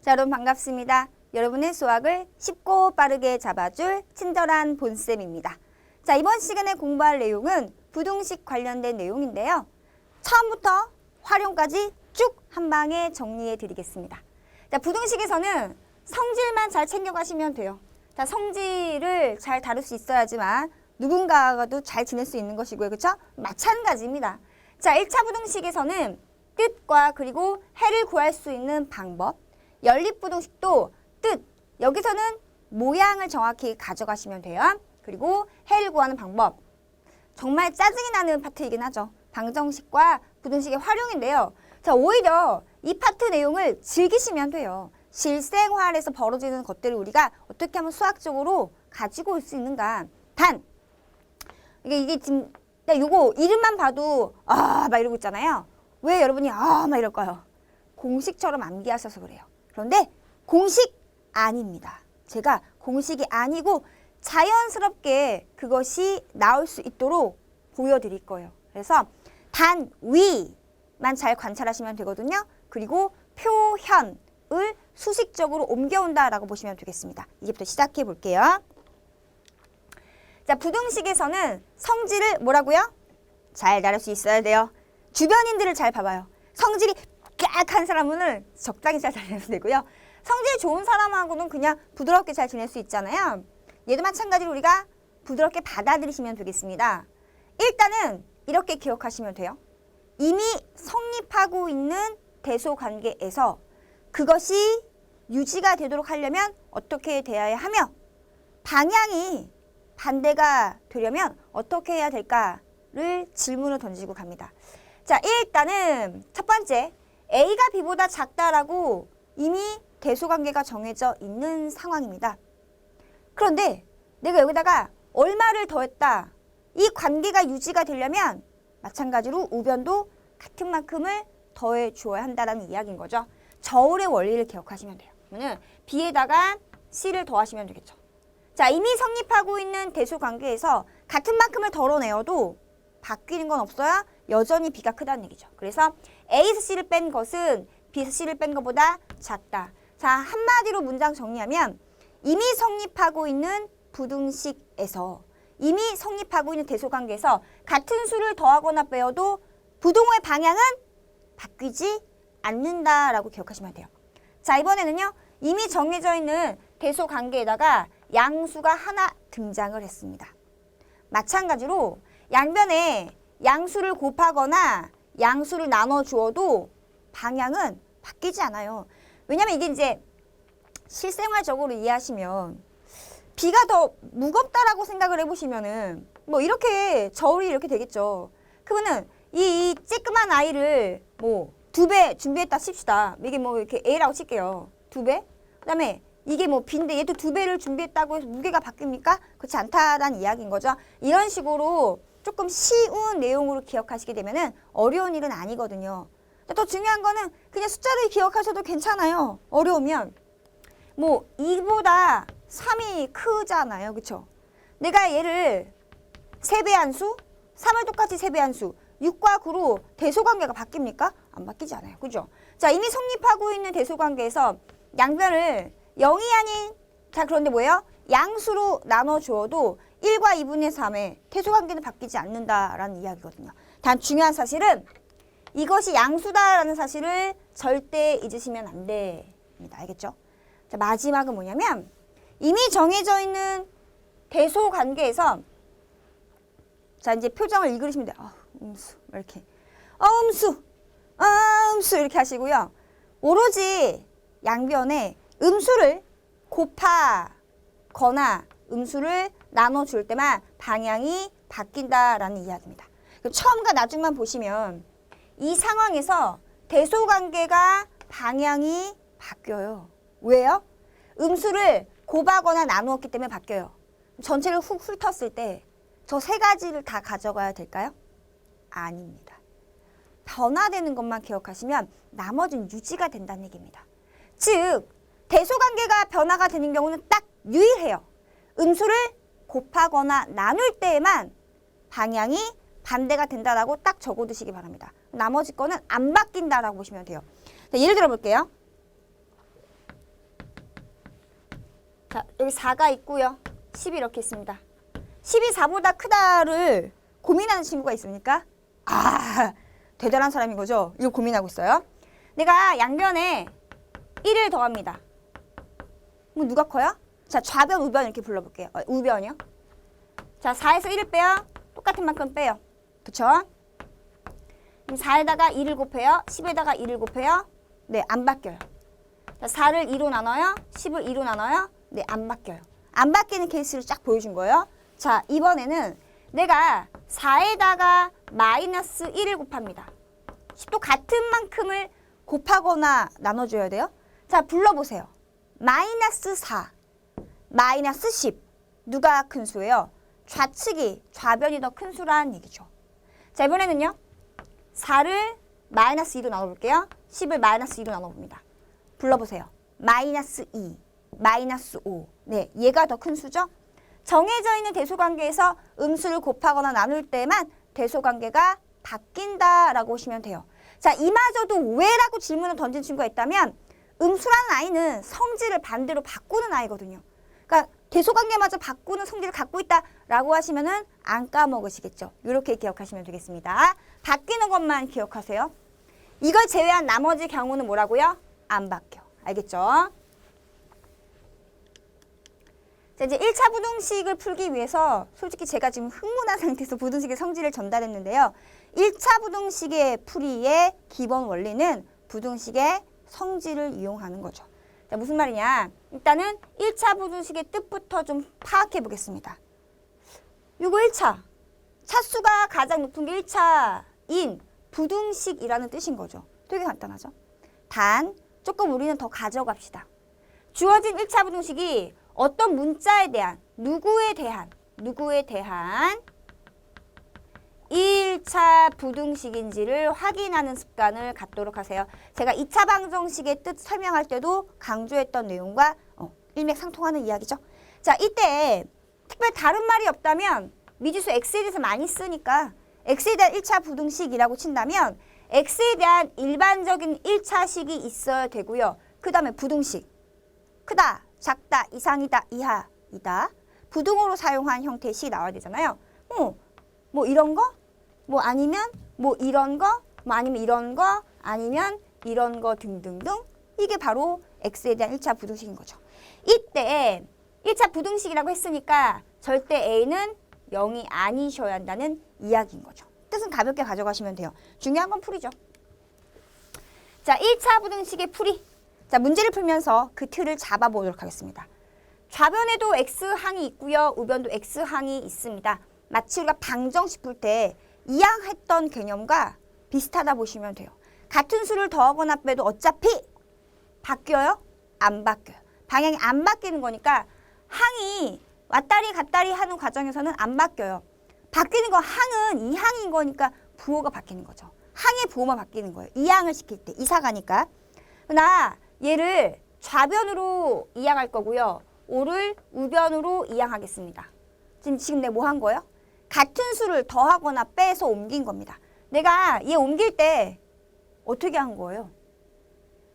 자, 여러분 반갑습니다. 여러분의 수학을 쉽고 빠르게 잡아줄 친절한 본쌤입니다. 자, 이번 시간에 공부할 내용은 부등식 관련된 내용인데요. 처음부터 활용까지 쭉 한 방에 정리해 드리겠습니다. 자, 부등식에서는 성질만 잘 챙겨가시면 돼요. 자, 성질을 잘 다룰 수 있어야지만 누군가와도 잘 지낼 수 있는 것이고요. 그렇죠? 마찬가지입니다. 자, 1차 부등식에서는 뜻과 그리고 해를 구할 수 있는 방법, 연립부등식도 뜻, 여기서는 모양을 정확히 가져가시면 돼요. 그리고 해를 구하는 방법, 정말 짜증이 나는 파트이긴 하죠. 방정식과 부등식의 활용인데요. 자, 오히려 이 파트 내용을 즐기시면 돼요. 실생활에서 벌어지는 것들을 우리가 어떻게 하면 수학적으로 가지고 올 수 있는가. 단, 이게 지금 요거 이름만 봐도 막 이러고 있잖아요. 왜 여러분이 막 이럴까요? 공식처럼 암기하셔서 그래요. 그런데 공식 아닙니다. 제가 공식이 아니고 자연스럽게 그것이 나올 수 있도록 보여드릴 거예요. 그래서 단, 위만 잘 관찰하시면 되거든요. 그리고 표현을 수식적으로 옮겨온다라고 보시면 되겠습니다. 이제부터 시작해 볼게요. 자, 부등식에서는 성질을 뭐라고요? 잘 다룰 수 있어야 돼요. 주변인들을 잘 봐봐요. 성질이 깍한 사람은 적당히 잘 지내면 되고요. 성질이 좋은 사람하고는 그냥 부드럽게 잘 지낼 수 있잖아요. 얘도 마찬가지로 우리가 부드럽게 받아들이시면 되겠습니다. 일단은 이렇게 기억하시면 돼요. 이미 성립하고 있는 대소관계에서 그것이 유지가 되도록 하려면 어떻게 되어야 하며 방향이 반대가 되려면 어떻게 해야 될까를 질문을 던지고 갑니다. 자, 일단은 첫 번째, A가 B보다 작다라고 이미 대소관계가 정해져 있는 상황입니다. 그런데 내가 여기다가 얼마를 더했다. 이 관계가 유지가 되려면 마찬가지로 우변도 같은 만큼을 더해 주어야 한다는 이야기인 거죠. 저울의 원리를 기억하시면 돼요. 그러면 B에다가 C를 더하시면 되겠죠. 자, 이미 성립하고 있는 대소관계에서 같은 만큼을 덜어내어도 바뀌는 건 없어요. 여전히 B가 크다는 얘기죠. 그래서 A에서 C를 뺀 것은 B에서 C를 뺀 것보다 작다. 자, 한마디로 문장 정리하면 이미 성립하고 있는 부등식에서 이미 성립하고 있는 대소관계에서 같은 수를 더하거나 빼어도 부동호의 방향은 바뀌지 않는다라고 기억하시면 돼요. 자, 이번에는요. 이미 정해져 있는 대소관계에다가 양수가 하나 등장을 했습니다. 마찬가지로 양변에 양수를 곱하거나 양수를 나눠주어도 방향은 바뀌지 않아요. 왜냐면 이게 이제 실생활적으로 이해하시면 B가 더 무겁다라고 생각을 해보시면은 뭐 이렇게 저울이 이렇게 되겠죠. 그러면은 이 쬐끄만 아이를 뭐 2배 준비했다 칩시다. 이게 뭐 이렇게 A라고 칠게요. 2배? 그 다음에 이게 뭐 B인데 얘도 2배를 준비했다고 해서 무게가 바뀝니까? 그렇지 않다라는 이야기인 거죠. 이런 식으로 조금 쉬운 내용으로 기억하시게 되면은 어려운 일은 아니거든요. 더 중요한 거는 그냥 숫자를 기억하셔도 괜찮아요. 어려우면. 뭐 2보다 3이 크잖아요. 그쵸? 내가 얘를 3배한 수, 3을 똑같이 3배한 수, 6과 9로 대소관계가 바뀝니까? 안 바뀌지 않아요. 그죠? 자, 이미 성립하고 있는 대소관계에서 양변을 0이 아닌, 자, 그런데 뭐예요? 양수로 나눠주어도 1과 2분의 3의 대소관계는 바뀌지 않는다라는 이야기거든요. 단 중요한 사실은 이것이 양수다라는 사실을 절대 잊으시면 안 됩니다. 알겠죠? 자, 마지막은 뭐냐면 이미 정해져 있는 대소관계에서 자, 이제 표정을 읽으시면 돼요. 음수 이렇게 음수 이렇게 하시고요. 오로지 양변에 음수를 곱하거나 음수를 나눠줄 때만 방향이 바뀐다라는 이야기입니다. 처음과 나중만 보시면 이 상황에서 대소관계가 방향이 바뀌어요. 왜요? 음수를 곱하거나 나누었기 때문에 바뀌어요. 전체를 훅 훑었을 때 저 세 가지를 다 가져가야 될까요? 아닙니다. 변화되는 것만 기억하시면 나머지는 유지가 된다는 얘기입니다. 즉, 대소관계가 변화가 되는 경우는 딱 유일해요. 음수를 곱하거나 나눌 때에만 방향이 반대가 된다라고 딱 적어두시기 바랍니다. 나머지 거는 안 바뀐다라고 보시면 돼요. 자, 예를 들어 볼게요. 자, 여기 4가 있고요. 10이 이렇게 있습니다. 10이 4보다 크다를 고민하는 친구가 있습니까? 아, 대단한 사람인 거죠? 이거 고민하고 있어요. 내가 양변에 1을 더합니다. 그럼 누가 커요? 자, 좌변, 우변 이렇게 불러볼게요. 우변이요. 자, 4에서 1을 빼요. 똑같은 만큼 빼요. 그쵸? 그럼 4에다가 2를 곱해요. 10에다가 2를 곱해요. 네, 안 바뀌어요. 자, 4를 2로 나눠요. 10을 2로 나눠요. 네, 안 바뀌어요. 안 바뀌는 케이스를 쫙 보여준 거예요. 자, 이번에는 내가 4에다가 마이너스 1을 곱합니다. 10도 같은 만큼을 곱하거나 나눠줘야 돼요. 자, 불러보세요. 마이너스 4, 마이너스 10. 누가 큰 수예요? 좌측이, 좌변이 더 큰 수라는 얘기죠. 자, 이번에는요. 4를 마이너스 2로 나눠볼게요. 10을 마이너스 2로 나눠봅니다. 불러보세요. 마이너스 2, 마이너스 5. 네, 얘가 더 큰 수죠? 정해져 있는 대소관계에서 음수를 곱하거나 나눌 때만 대소관계가 바뀐다라고 보시면 돼요. 자, 이마저도 왜라고 질문을 던진 친구가 있다면 음수라는 아이는 성질을 반대로 바꾸는 아이거든요. 그러니까 대소관계마저 바꾸는 성질을 갖고 있다라고 하시면은 안 까먹으시겠죠. 이렇게 기억하시면 되겠습니다. 바뀌는 것만 기억하세요. 이걸 제외한 나머지 경우는 뭐라고요? 안 바뀌어. 알겠죠? 자, 이제 1차 부등식을 풀기 위해서 솔직히 제가 지금 흥분한 상태에서 부등식의 성질을 전달했는데요. 1차 부등식의 풀이의 기본 원리는 부등식의 성질을 이용하는 거죠. 자, 무슨 말이냐? 일단은 1차 부등식의 뜻부터 좀 파악해 보겠습니다. 요거 1차. 차수가 가장 높은 게 1차인 부등식이라는 뜻인 거죠. 되게 간단하죠? 단, 조금 우리는 더 가져갑시다. 주어진 1차 부등식이 어떤 문자에 대한, 누구에 대한 1차 부등식인지를 확인하는 습관을 갖도록 하세요. 제가 2차 방정식의 뜻 설명할 때도 강조했던 내용과 일맥상통하는 이야기죠. 자, 이때 특별히 다른 말이 없다면 미지수 x에 대해서 많이 쓰니까 x에 대한 1차 부등식이라고 친다면 x에 대한 일반적인 1차식이 있어야 되고요. 그 다음에 부등식. 크다, 작다, 이상이다, 이하이다. 부등호로 사용한 형태의 식이 나와야 되잖아요. 뭐 이런 거? 뭐 아니면 뭐 이런 거? 뭐 아니면 이런 거? 아니면 이런 거 등등등. 이게 바로 x에 대한 1차 부등식인 거죠. 이때 1차 부등식이라고 했으니까 절대 a는 0이 아니셔야 한다는 이야기인 거죠. 뜻은 가볍게 가져가시면 돼요. 중요한 건 풀이죠. 자, 1차 부등식의 풀이. 자, 문제를 풀면서 그 틀을 잡아보도록 하겠습니다. 좌변에도 x항이 있고요. 우변도 x항이 있습니다. 마치 우리가 방정식 풀 때 이항했던 개념과 비슷하다 보시면 돼요. 같은 수를 더하거나 빼도 어차피 바뀌어요? 안 바뀌어요. 방향이 안 바뀌는 거니까 항이 왔다리 갔다리 하는 과정에서는 안 바뀌어요. 바뀌는 건 항은 이항인 거니까 부호가 바뀌는 거죠. 항의 부호만 바뀌는 거예요. 이항을 시킬 때 이사 가니까. 그러나 얘를 좌변으로 이항할 거고요. 오를 우변으로 이항하겠습니다. 지금 내가 뭐 한 거예요? 같은 수를 더하거나 빼서 옮긴 겁니다. 내가 얘 옮길 때 어떻게 한 거예요?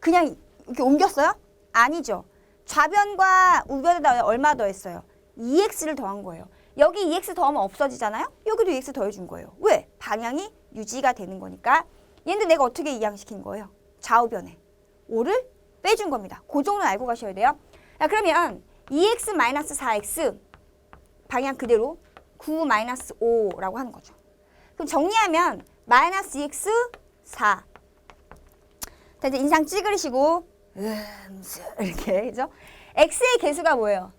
그냥 이렇게 옮겼어요? 아니죠. 좌변과 우변에다 얼마 더했어요? 2x를 더한 거예요. 여기 2x 더하면 없어지잖아요? 여기도 2x 더해준 거예요. 왜? 방향이 유지가 되는 거니까. 얘는 내가 어떻게 이항시킨 거예요? 좌우변에 5를 빼준 겁니다. 그 정도는 알고 가셔야 돼요. 자, 그러면 2x-4x 방향 그대로 9-5라고 하는 거죠. 그럼 정리하면 마이너스 2x 4. 자, 이제 인상 찌그리시고 이렇게 그죠? x의 개수가 뭐예요?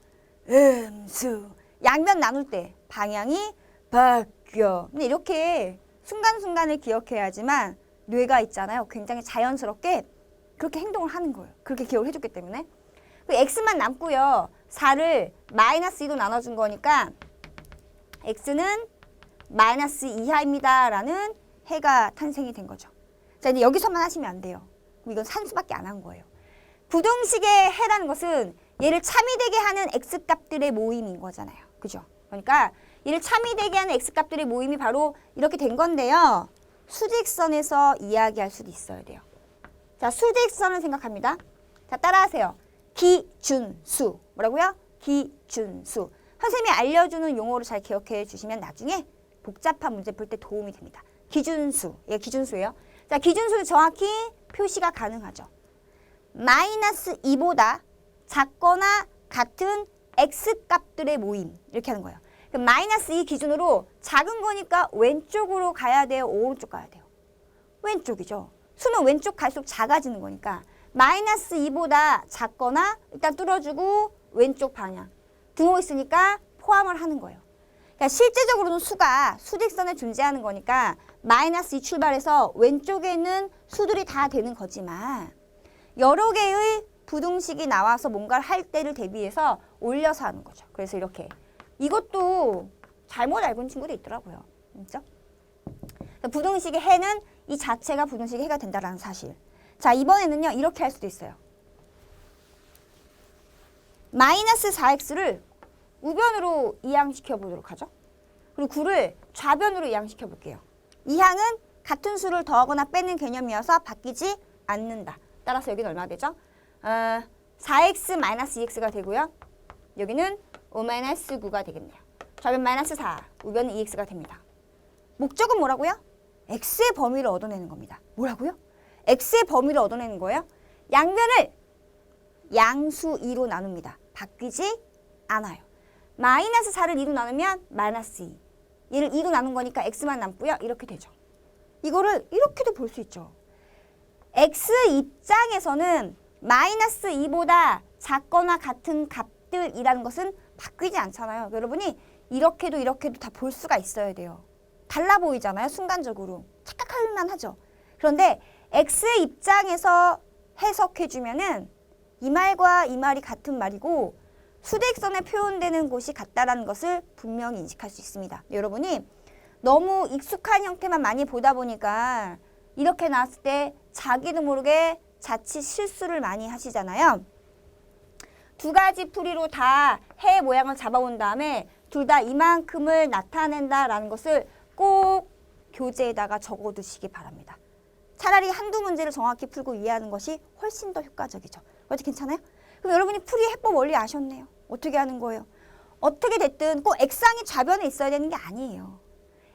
음수. 양변 나눌 때 방향이 바뀌어. 근데 이렇게 순간순간을 기억해야지만 뇌가 있잖아요. 굉장히 자연스럽게 그렇게 행동을 하는 거예요. 그렇게 기억을 해줬기 때문에. x만 남고요. 4를 마이너스 2로 나눠준 거니까 x는 마이너스 2하입니다. 라는 해가 탄생이 된 거죠. 자, 이제 여기서만 하시면 안 돼요. 이건 산수밖에 안 한 거예요. 부등식의 해라는 것은 얘를 참이되게 하는 x값들의 모임인 거잖아요. 그죠? 그러니까 얘를 참이되게 하는 x값들의 모임이 바로 이렇게 된 건데요. 수직선에서 이야기할 수도 있어야 돼요. 자, 수직선을 생각합니다. 자, 따라하세요. 기준수. 뭐라고요? 기준수. 선생님이 알려주는 용어로 잘 기억해 주시면 나중에 복잡한 문제 풀 때 도움이 됩니다. 기준수, 예, 기준수예요. 자, 기준수는 정확히 표시가 가능하죠. 마이너스 2보다 작거나 같은 x값들의 모임, 이렇게 하는 거예요. 그럼 마이너스 2 기준으로 작은 거니까 왼쪽으로 가야 돼요, 오른쪽 가야 돼요? 왼쪽이죠. 수는 왼쪽 갈수록 작아지는 거니까 마이너스 2보다 작거나 일단 뚫어주고 왼쪽 방향. 등호 있으니까 포함을 하는 거예요. 그러니까 실제적으로는 수가 수직선에 존재하는 거니까 마이너스 2 출발해서 왼쪽에 있는 수들이 다 되는 거지만 여러 개의 부등식이 나와서 뭔가를 할 때를 대비해서 올려서 하는 거죠. 그래서 이렇게. 이것도 잘못 알고 있는 친구도 있더라고요. 그렇죠? 부등식의 해는 이 자체가 부등식의 해가 된다는 사실. 자, 이번에는요. 이렇게 할 수도 있어요. 마이너스 4x를 우변으로 이항시켜 보도록 하죠. 그리고 9를 좌변으로 이항시켜 볼게요. 이항은 같은 수를 더하거나 빼는 개념이어서 바뀌지 않는다. 따라서 여기는 얼마가 되죠? 4x 마이너스 2x가 되고요. 여기는 5-9가 되겠네요. 좌변 마이너스 4, 우변은 2x가 됩니다. 목적은 뭐라고요? x의 범위를 얻어내는 겁니다. 뭐라고요? x의 범위를 얻어내는 거예요. 양변을 양수 2로 나눕니다. 바뀌지 않아요. 마이너스 4를 2로 나누면 마이너스 2. 얘를 2로 나눈 거니까 x만 남고요. 이렇게 되죠. 이거를 이렇게도 볼 수 있죠. x 입장에서는 마이너스 2보다 작거나 같은 값들이라는 것은 바뀌지 않잖아요. 여러분이 이렇게도 이렇게도 다 볼 수가 있어야 돼요. 달라 보이잖아요. 순간적으로. 착각할 만하죠. 그런데 x의 입장에서 해석해주면은 이 말과 이 말이 같은 말이고 수직선에 표현되는 곳이 같다라는 것을 분명히 인식할 수 있습니다. 여러분이 너무 익숙한 형태만 많이 보다 보니까 이렇게 나왔을 때 자기도 모르게 자칫 실수를 많이 하시잖아요. 두 가지 풀이로 다 해 모양을 잡아온 다음에 둘 다 이만큼을 나타낸다라는 것을 꼭 교재에다가 적어두시기 바랍니다. 차라리 한두 문제를 정확히 풀고 이해하는 것이 훨씬 더 효과적이죠. 어떻게 괜찮아요? 그럼 여러분이 풀이 해법 원리 아셨네요. 어떻게 하는 거예요? 어떻게 됐든 꼭 X항이 좌변에 있어야 되는 게 아니에요.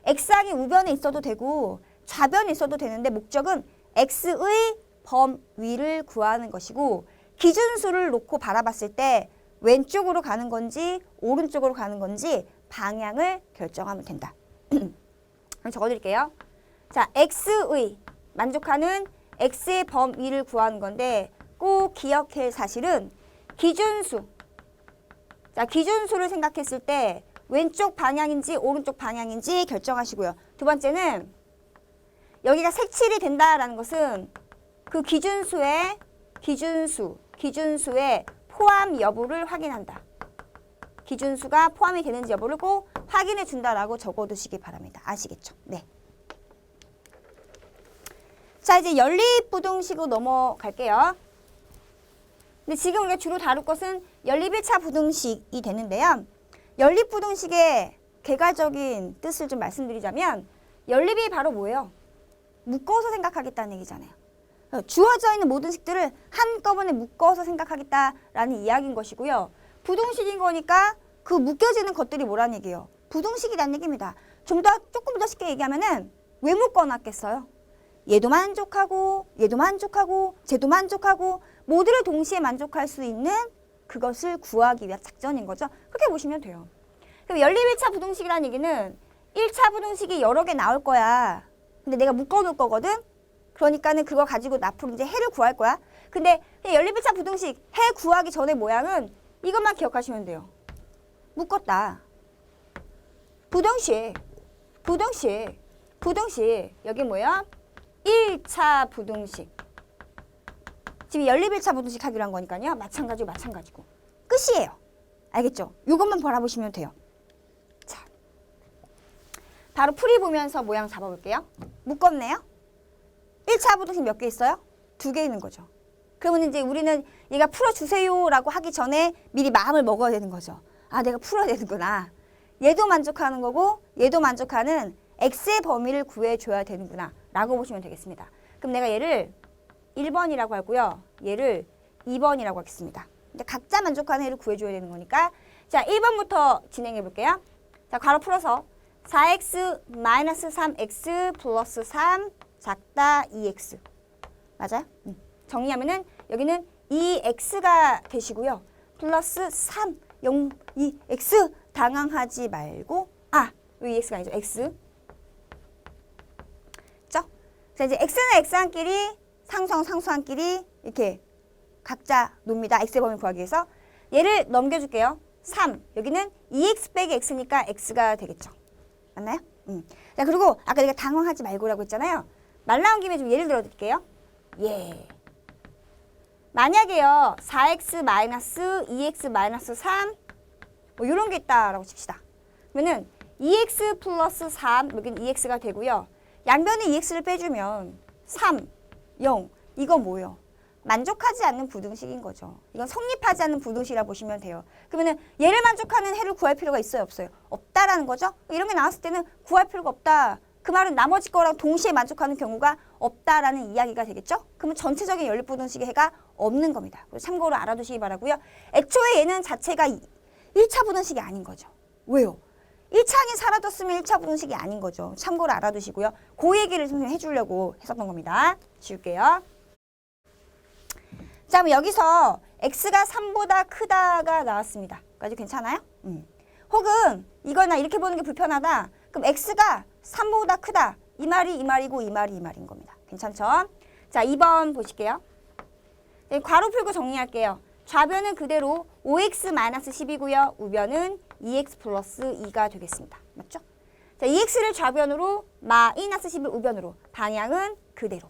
X항이 우변에 있어도 되고 좌변에 있어도 되는데 목적은 X의 범위를 구하는 것이고 기준수를 놓고 바라봤을 때 왼쪽으로 가는 건지 오른쪽으로 가는 건지 방향을 결정하면 된다. 그럼 적어드릴게요. 자, X의 만족하는 X의 범위를 구하는 건데 꼭 기억할 사실은 기준수. 자, 기준수를 생각했을 때 왼쪽 방향인지 오른쪽 방향인지 결정하시고요. 두 번째는 여기가 색칠이 된다라는 것은 그 기준수의 포함 여부를 확인한다. 기준수가 포함이 되는지 여부를 꼭 확인해 준다라고 적어두시기 바랍니다. 아시겠죠? 네. 자, 이제 연립부등식으로 넘어갈게요. 근데 지금 우리가 주로 다룰 것은 연립 1차 부등식이 되는데요. 연립부등식의 개괄적인 뜻을 좀 말씀드리자면 연립이 바로 뭐예요? 묶어서 생각하겠다는 얘기잖아요. 주어져 있는 모든 식들을 한꺼번에 묶어서 생각하겠다라는 이야기인 것이고요. 부등식인 거니까 그 묶여지는 것들이 뭐라는 얘기예요? 부등식이라는 얘기입니다. 조금 더 쉽게 얘기하면은 왜 묶어놨겠어요? 얘도 만족하고 얘도 만족하고 쟤도 만족하고 모두를 동시에 만족할 수 있는 그것을 구하기 위한 작전인 거죠. 그렇게 보시면 돼요. 그럼 연립 1차 부등식이라는 얘기는 1차 부등식이 여러 개 나올 거야. 근데 내가 묶어놓을 거거든. 그러니까는 그거 가지고 앞으로 이제 해를 구할 거야. 근데 연립 1차 부등식 해 구하기 전에 모양은 이것만 기억하시면 돼요. 묶었다. 부등식. 여기 뭐야? 1차 부등식. 지금 연립 1차 부등식 하기로 한 거니까요. 마찬가지고. 끝이에요. 알겠죠? 이것만 바라보시면 돼요. 자, 바로 풀이 보면서 모양 잡아볼게요. 묶었네요. 1차 부등식 몇 개 있어요? 2개 있는 거죠. 그러면 이제 우리는 얘가 풀어주세요라고 하기 전에 미리 마음을 먹어야 되는 거죠. 아, 내가 풀어야 되는구나. 얘도 만족하는 거고 얘도 만족하는 x의 범위를 구해줘야 되는구나 라고 보시면 되겠습니다. 그럼 내가 얘를 1번이라고 하고요. 얘를 2번이라고 하겠습니다. 이제 각자 만족하는 해를 구해줘야 되는 거니까. 자, 1번부터 진행해 볼게요. 자, 괄호 풀어서 4x 마이너스 3x 플러스 3 작다 2x. 맞아요? 정리하면은 여기는 2x가 되시고요. 플러스 3, 0, 2x 당황하지 말고 여기 x가 아니죠. x. 그죠? 자, 이제 x는 x한끼리 상수한끼리 이렇게 각자 놉니다. x의 범위를 구하기 위해서. 얘를 넘겨줄게요. 3. 여기는 2x 빼기 x니까 x가 되겠죠. 맞나요? 자, 그리고 아까 내가 당황하지 말고라고 했잖아요. 말 나온 김에 좀 예를 들어 드릴게요. 예. 만약에요. 4x 마이너스 2x 마이너스 3 뭐 이런 게 있다라고 칩시다. 그러면은 2x 플러스 3 여기는 2x가 되고요. 양변에 2x를 빼주면 3, 0 이건 뭐예요? 만족하지 않는 부등식인 거죠. 이건 성립하지 않는 부등식이라고 보시면 돼요. 그러면은 얘를 만족하는 해를 구할 필요가 있어요, 없어요? 없다라는 거죠. 이런 게 나왔을 때는 구할 필요가 없다. 그 말은 나머지 거랑 동시에 만족하는 경우가 없다라는 이야기가 되겠죠? 그러면 전체적인 연립부등식의 해가 없는 겁니다. 참고로 알아두시기 바라고요. 애초에 얘는 자체가 1차 부등식이 아닌 거죠. 왜요? 1차항이 사라졌으면 1차 부등식이 아닌 거죠. 참고로 알아두시고요. 그 얘기를 선생님이 해주려고 했었던 겁니다. 지울게요. 자, 그럼 여기서 x가 3보다 크다가 나왔습니다. 까지 괜찮아요? 혹은 이거나 이렇게 보는 게 불편하다. 그럼 x가 3보다 크다. 이 말이 이 말이고 이 말이 이 말인 겁니다. 괜찮죠? 자, 2번 보실게요. 네, 괄호 풀고 정리할게요. 좌변은 그대로 5x-10이고요. 우변은 2x 플러스 2가 되겠습니다. 맞죠? 자, 2x를 좌변으로 마이너스 10을 우변으로 방향은 그대로.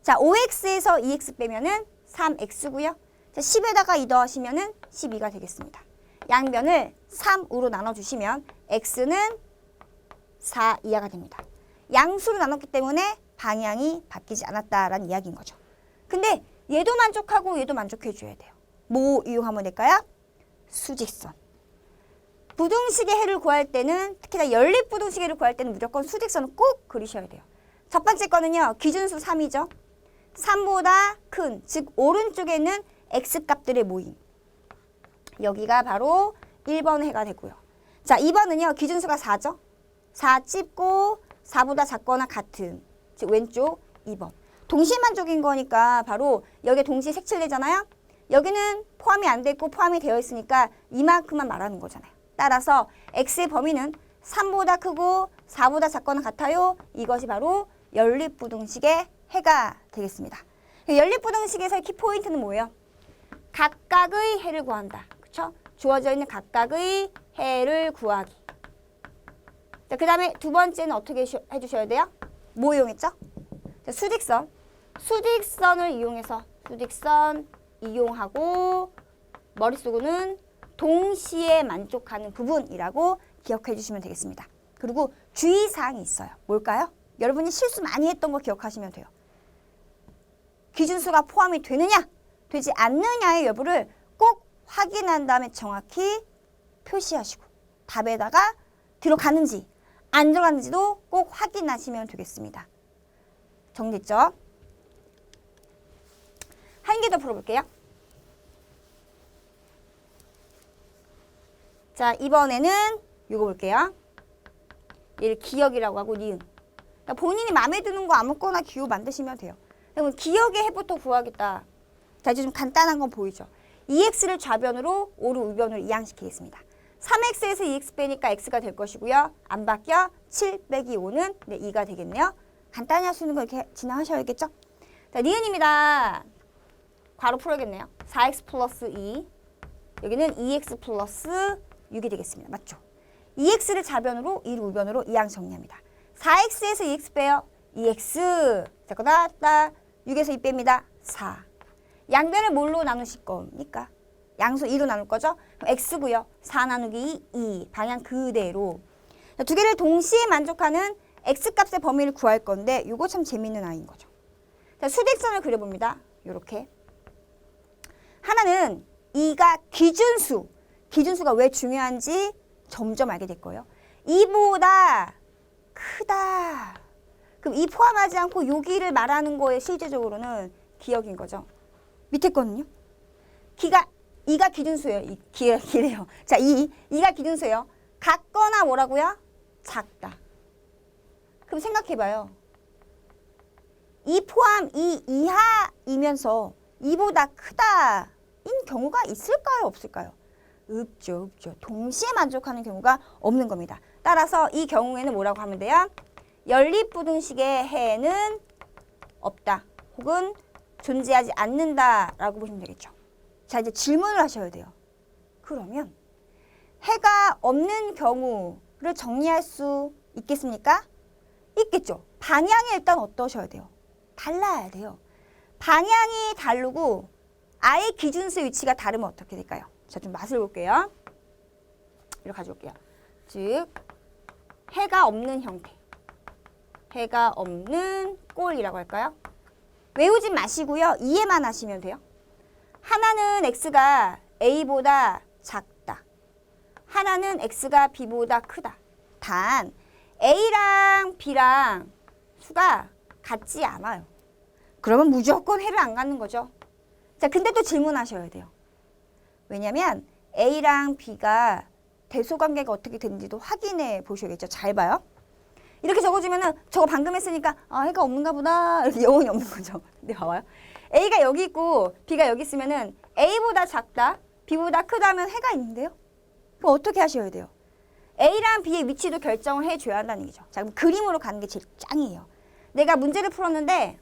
자, 5x에서 2x 빼면은 3x고요. 자, 10에다가 2 더하시면은 12가 되겠습니다. 양변을 3으로 나눠주시면 x는 4 이하가 됩니다. 양수로 나눴기 때문에 방향이 바뀌지 않았다라는 이야기인 거죠. 근데 얘도 만족하고 얘도 만족해줘야 돼요. 뭐 이용하면 될까요? 수직선. 부등식의 해를 구할 때는 특히나 연립부등식의 해를 구할 때는 무조건 수직선을 꼭 그리셔야 돼요. 첫 번째 거는요. 기준수 3이죠. 3보다 큰, 즉 오른쪽에 있는 x값들의 모임. 여기가 바로 1번 해가 되고요. 자, 2번은요. 기준수가 4죠. 4 찝고 4보다 작거나 같은, 즉 왼쪽 2번. 동시만족인 거니까 바로 여기에 동시에 색칠되잖아요. 여기는 포함이 안 됐고 포함이 되어 있으니까 이만큼만 말하는 거잖아요. 따라서 x의 범위는 3보다 크고 4보다 작거나 같아요. 이것이 바로 연립부등식의 해가 되겠습니다. 연립부등식에서의 키포인트는 뭐예요? 각각의 해를 구한다. 그렇죠? 주어져 있는 각각의 해를 구하기. 자, 그 다음에 두 번째는 어떻게 해주셔야 돼요? 뭐 이용했죠? 자, 수직선. 수직선을 이용해서 수직선 이용하고 머릿속으로는 동시에 만족하는 부분이라고 기억해 주시면 되겠습니다. 그리고 주의사항이 있어요. 뭘까요? 여러분이 실수 많이 했던 거 기억하시면 돼요. 기준수가 포함이 되느냐, 되지 않느냐의 여부를 꼭 확인한 다음에 정확히 표시하시고 답에다가 들어가는지 안 들어가는지도 꼭 확인하시면 되겠습니다. 정리됐죠? 한 개 더 풀어볼게요. 자, 이번에는 이거 볼게요. 얘를 기억이라고 하고 니은. 그러니까 본인이 마음에 드는 거 아무거나 기호 만드시면 돼요. 그러면 기억의 해부터 구하겠다. 자, 이제 좀 간단한 건 보이죠? 2x를 좌변으로 5를 우변으로 이항시키겠습니다. 3x에서 2x 빼니까 x가 될 것이고요. 안 바뀌어 7 빼기 5는 2가 되겠네요. 간단히 할 수 있는 거 이렇게 진행하셔야겠죠? 자, 니은입니다. 괄호 풀어야겠네요. 4x 플러스 2. 여기는 2x 플러스 6이 되겠습니다. 맞죠? 2x를 좌변으로 2를 우변으로 이항 정리합니다. 4x에서 2x 빼요. 2x. 자, 나왔다. 6에서 2 뺍니다. 4. 양변을 뭘로 나누실 겁니까? 양수 2로 나눌 거죠? 그럼 x고요. 4 나누기 2. 방향 그대로. 자, 두 개를 동시에 만족하는 x값의 범위를 구할 건데 이거 참 재밌는 아이인 거죠. 자, 수직선을 그려봅니다. 이렇게. 하나는 2가 기준수. 기준수가 왜 중요한지 점점 알게 될 거예요. 2보다 크다. 그럼 2 포함하지 않고 여기를 말하는 거에 실제적으로는 기억인 거죠. 밑에 거는요? 키가 2가 기준수예요. 기래요. 자, 2가 기준수예요. 같거나 뭐라고요? 작다. 그럼 생각해봐요. 2 포함 2 이하이면서 2보다 크다인 경우가 있을까요? 없을까요? 없죠. 동시에 만족하는 경우가 없는 겁니다. 따라서 이 경우에는 뭐라고 하면 돼요? 연립부등식의 해는 없다. 혹은 존재하지 않는다라고 보시면 되겠죠. 자, 이제 질문을 하셔야 돼요. 그러면 해가 없는 경우를 정리할 수 있겠습니까? 있겠죠. 방향이 일단 어떠셔야 돼요? 달라야 돼요. 방향이 다르고 아예 기준수의 위치가 다르면 어떻게 될까요? 자, 좀 맛을 볼게요. 이렇게 가져올게요. 즉, 해가 없는 형태. 해가 없는 꼴이라고 할까요? 외우지 마시고요. 이해만 하시면 돼요. 하나는 x가 a보다 작다. 하나는 x가 b보다 크다. 단 a랑 b랑 수가 같지 않아요. 그러면 무조건 해를 안 갖는 거죠. 자, 근데 또 질문하셔야 돼요. 왜냐면 a랑 b가 대소관계가 어떻게 되는지도 확인해 보셔야겠죠. 잘 봐요. 이렇게 적어주면은 저거 방금 했으니까 해가 없는가 보다 이렇게 영혼이 없는 거죠. 근데 봐봐요. a가 여기 있고 b가 여기 있으면은 a보다 작다, b보다 크다 하면 해가 있는데요. 그럼 어떻게 하셔야 돼요? a랑 b의 위치도 결정을 해줘야 한다는 얘기죠. 자, 그럼 그림으로 가는 게 제일 짱이에요. 내가 문제를 풀었는데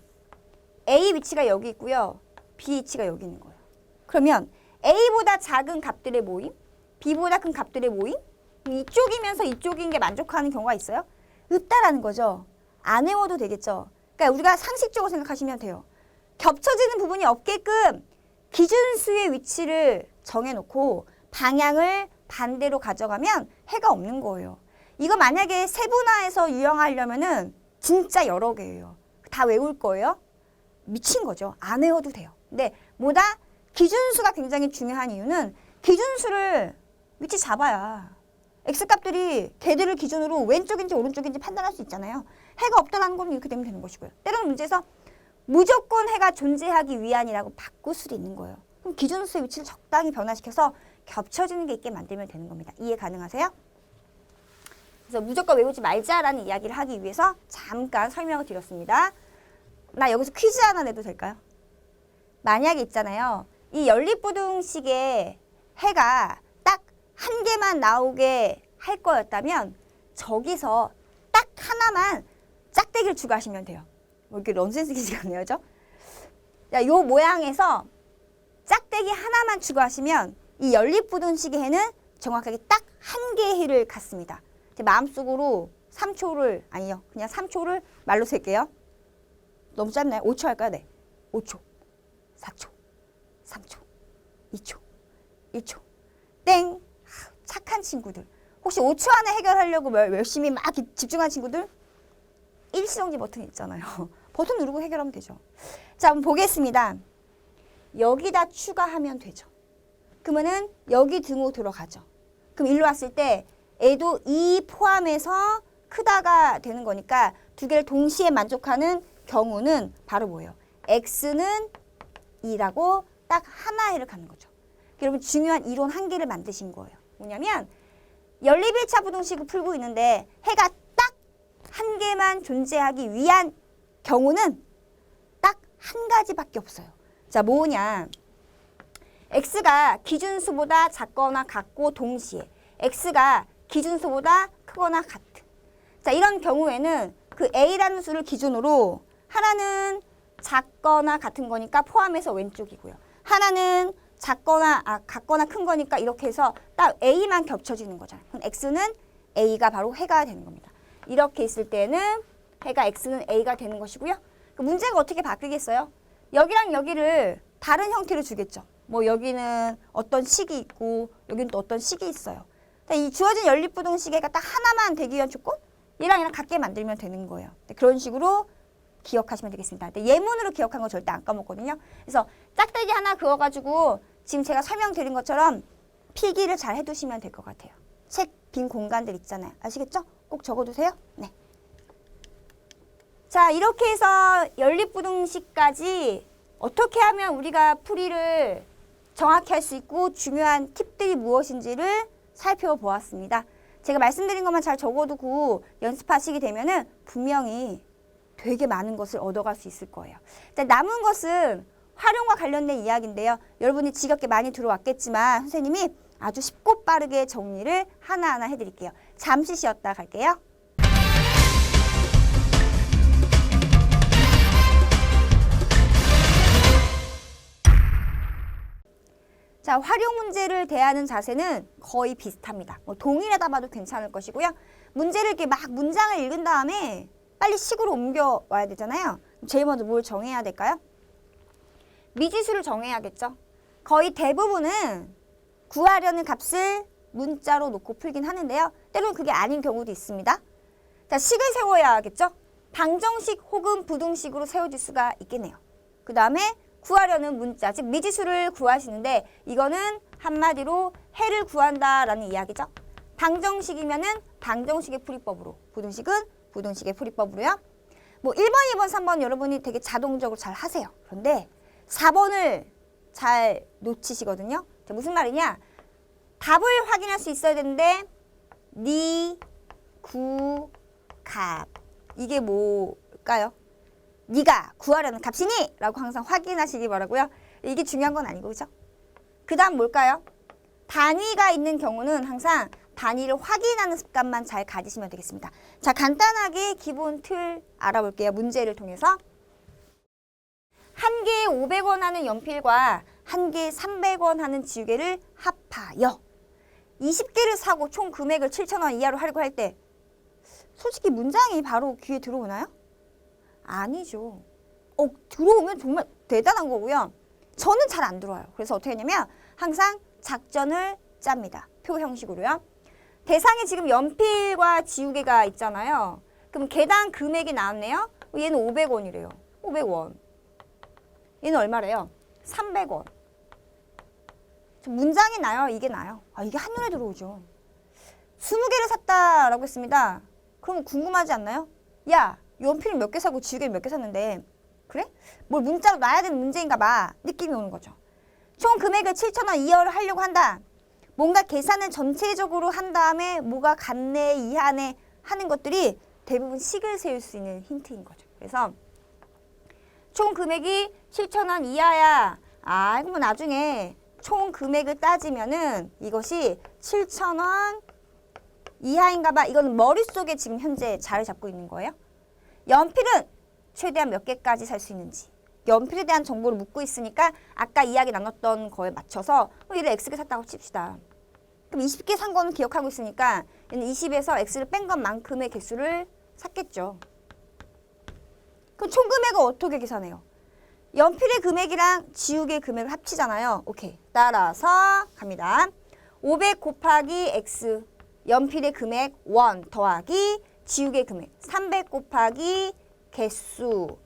a 위치가 여기 있고요. b 위치가 여기 있는 거예요. 그러면 a보다 작은 값들의 모임, b보다 큰 값들의 모임, 이쪽이면서 이쪽인 게 만족하는 경우가 있어요? 없다라는 거죠. 안 외워도 되겠죠. 그러니까 우리가 상식적으로 생각하시면 돼요. 겹쳐지는 부분이 없게끔 기준수의 위치를 정해놓고 방향을 반대로 가져가면 해가 없는 거예요. 이거 만약에 세분화해서 유형하려면은 진짜 여러 개예요. 다 외울 거예요? 미친 거죠. 안 외워도 돼요. 근데 뭐다? 기준수가 굉장히 중요한 이유는 기준수를 위치 잡아야 x값들이 걔들을 기준으로 왼쪽인지 오른쪽인지 판단할 수 있잖아요. 해가 없다라는 건 이렇게 되면 되는 것이고요. 때로는 문제에서 무조건 해가 존재하기 위한이라고 바꿀 수도 있는 거예요. 그럼 기준수의 위치를 적당히 변화시켜서 겹쳐지는 게 있게 만들면 되는 겁니다. 이해 가능하세요? 그래서 무조건 외우지 말자라는 이야기를 하기 위해서 잠깐 설명을 드렸습니다. 나 여기서 퀴즈 하나 내도 될까요? 만약에 있잖아요. 이 연립부등식의 해가 딱 한 개만 나오게 할 거였다면 저기서 딱 하나만 짝대기를 추가하시면 돼요. 뭐 이렇게 넌센스 퀴즈 같네요. 그죠? 자, 요 모양에서 짝대기 하나만 추가하시면 이 연립부등식의 해는 정확하게 딱 한 개의 해를 갖습니다. 제 마음속으로 3초를 아니요. 그냥 3초를 말로 셀게요. 너무 짧나요? 5초 할까요? 네. 5초, 4초, 3초, 2초, 1초. 땡! 착한 친구들. 혹시 5초 안에 해결하려고 열심히 막 집중한 친구들? 일시정지 버튼 있잖아요. 버튼 누르고 해결하면 되죠. 자, 한번 보겠습니다. 여기다 추가하면 되죠. 그러면은 여기 등호 들어가죠. 그럼 일로 왔을 때 애도 2 포함해서 크다가 되는 거니까 두 개를 동시에 만족하는 경우는 바로 뭐예요? x는 2라고 딱 하나 해를 갖는 거죠. 여러분 중요한 이론 한 개를 만드신 거예요. 뭐냐면 연립 1차 부등식을 풀고 있는데 해가 딱 한 개만 존재하기 위한 경우는 딱 한 가지밖에 없어요. 자, 뭐냐? x가 기준수보다 작거나 같고 동시에 x가 기준수보다 크거나 같은. 자, 이런 경우에는 그 a라는 수를 기준으로 하나는 작거나 같은 거니까 포함해서 왼쪽이고요. 하나는 같거나 큰 거니까 이렇게 해서 딱 a만 겹쳐지는 거잖아요. 그럼 x는 a가 바로 해가 되는 겁니다. 이렇게 있을 때는 해가 x는 a가 되는 것이고요. 그 문제가 어떻게 바뀌겠어요? 여기랑 여기를 다른 형태로 주겠죠. 뭐 여기는 어떤 식이 있고 여기는 또 어떤 식이 있어요. 이 주어진 연립부등식에가 딱 하나만 되기 위한 조건? 얘랑 같게 만들면 되는 거예요. 그런 식으로 기억하시면 되겠습니다. 예문으로 기억한 거 절대 안 까먹거든요. 그래서 짝대기 하나 그어가지고 지금 제가 설명드린 것처럼 필기를 잘 해두시면 될 것 같아요. 책 빈 공간들 있잖아요. 아시겠죠? 꼭 적어두세요. 네. 자, 이렇게 해서 연립부등식까지 어떻게 하면 우리가 풀이를 정확히 할 수 있고 중요한 팁들이 무엇인지를 살펴보았습니다. 제가 말씀드린 것만 잘 적어두고 연습하시게 되면은 분명히 되게 많은 것을 얻어갈 수 있을 거예요. 자, 남은 것은 활용과 관련된 이야기인데요. 여러분이 지겹게 많이 들어왔겠지만 선생님이 아주 쉽고 빠르게 정리를 하나하나 해드릴게요. 잠시 쉬었다 갈게요. 자, 활용 문제를 대하는 자세는 거의 비슷합니다. 뭐 동일하다 봐도 괜찮을 것이고요. 문제를 이렇게 막 문장을 읽은 다음에 빨리 식으로 옮겨와야 되잖아요. 제일 먼저 뭘 정해야 될까요? 미지수를 정해야겠죠. 거의 대부분은 구하려는 값을 문자로 놓고 풀긴 하는데요. 때로는 그게 아닌 경우도 있습니다. 자, 식을 세워야겠죠. 방정식 혹은 부등식으로 세워질 수가 있겠네요. 그 다음에 구하려는 문자, 즉 미지수를 구하시는데 이거는 한마디로 해를 구한다라는 이야기죠. 방정식이면은 방정식의 풀이법으로, 부등식은 부등식의 풀이법으로요. 뭐 1번, 2번, 3번 여러분이 되게 자동적으로 잘 하세요. 그런데 4번을 잘 놓치시거든요. 자, 무슨 말이냐? 답을 확인할 수 있어야 되는데 니, 구, 갑. 이게 뭘까요? 네가 구하려는 값이니? 라고 항상 확인하시기 바라고요. 이게 중요한 건 아니고, 그죠? 그 다음 뭘까요? 단위가 있는 경우는 항상 단위를 확인하는 습관만 잘 가지시면 되겠습니다. 자, 간단하게 기본 틀 알아볼게요. 문제를 통해서. 한 개에 500원 하는 연필과 한 개에 300원 하는 지우개를 합하여 20개를 사고 총 금액을 7,000원 이하로 하려고 할 때 솔직히 문장이 바로 귀에 들어오나요? 아니죠. 들어오면 정말 대단한 거고요. 저는 잘 안 들어와요. 그래서 어떻게 하냐면 항상 작전을 짭니다. 표 형식으로요. 대상에 지금 연필과 지우개가 있잖아요. 그럼 개당 금액이 나왔네요. 얘는 500원이래요. 500원. 얘는 얼마래요? 300원. 문장이 나요? 이게 나요? 이게 한눈에 들어오죠. 20개를 샀다라고 했습니다. 그럼 궁금하지 않나요? 야, 연필을 몇 개 사고 지우개를 몇 개 샀는데 그래? 뭘 문자로 놔야 되는 문제인가 봐. 느낌이 오는 거죠. 총 금액을 7,000원 이하로 하려고 한다. 뭔가 계산을 전체적으로 한 다음에 뭐가 같네, 이하네 하는 것들이 대부분 식을 세울 수 있는 힌트인 거죠. 그래서 총 금액이 7,000원 이하야. 이거 뭐 나중에 총 금액을 따지면은 이것이 7,000원 이하인가 봐. 이거는 머릿속에 지금 현재 자리 잡고 있는 거예요. 연필은 최대한 몇 개까지 살 수 있는지. 연필에 대한 정보를 묻고 있으니까 아까 이야기 나눴던 거에 맞춰서 얘를 X개 샀다고 칩시다. 그럼 20개 산 거는 기억하고 있으니까 얘는 20에서 X를 뺀 것만큼의 개수를 샀겠죠. 그럼 총 금액을 어떻게 계산해요? 연필의 금액이랑 지우개 금액을 합치잖아요. 오케이. 따라서 갑니다. 500 곱하기 X 연필의 금액 1 더하기 지우개 금액 300 곱하기 개수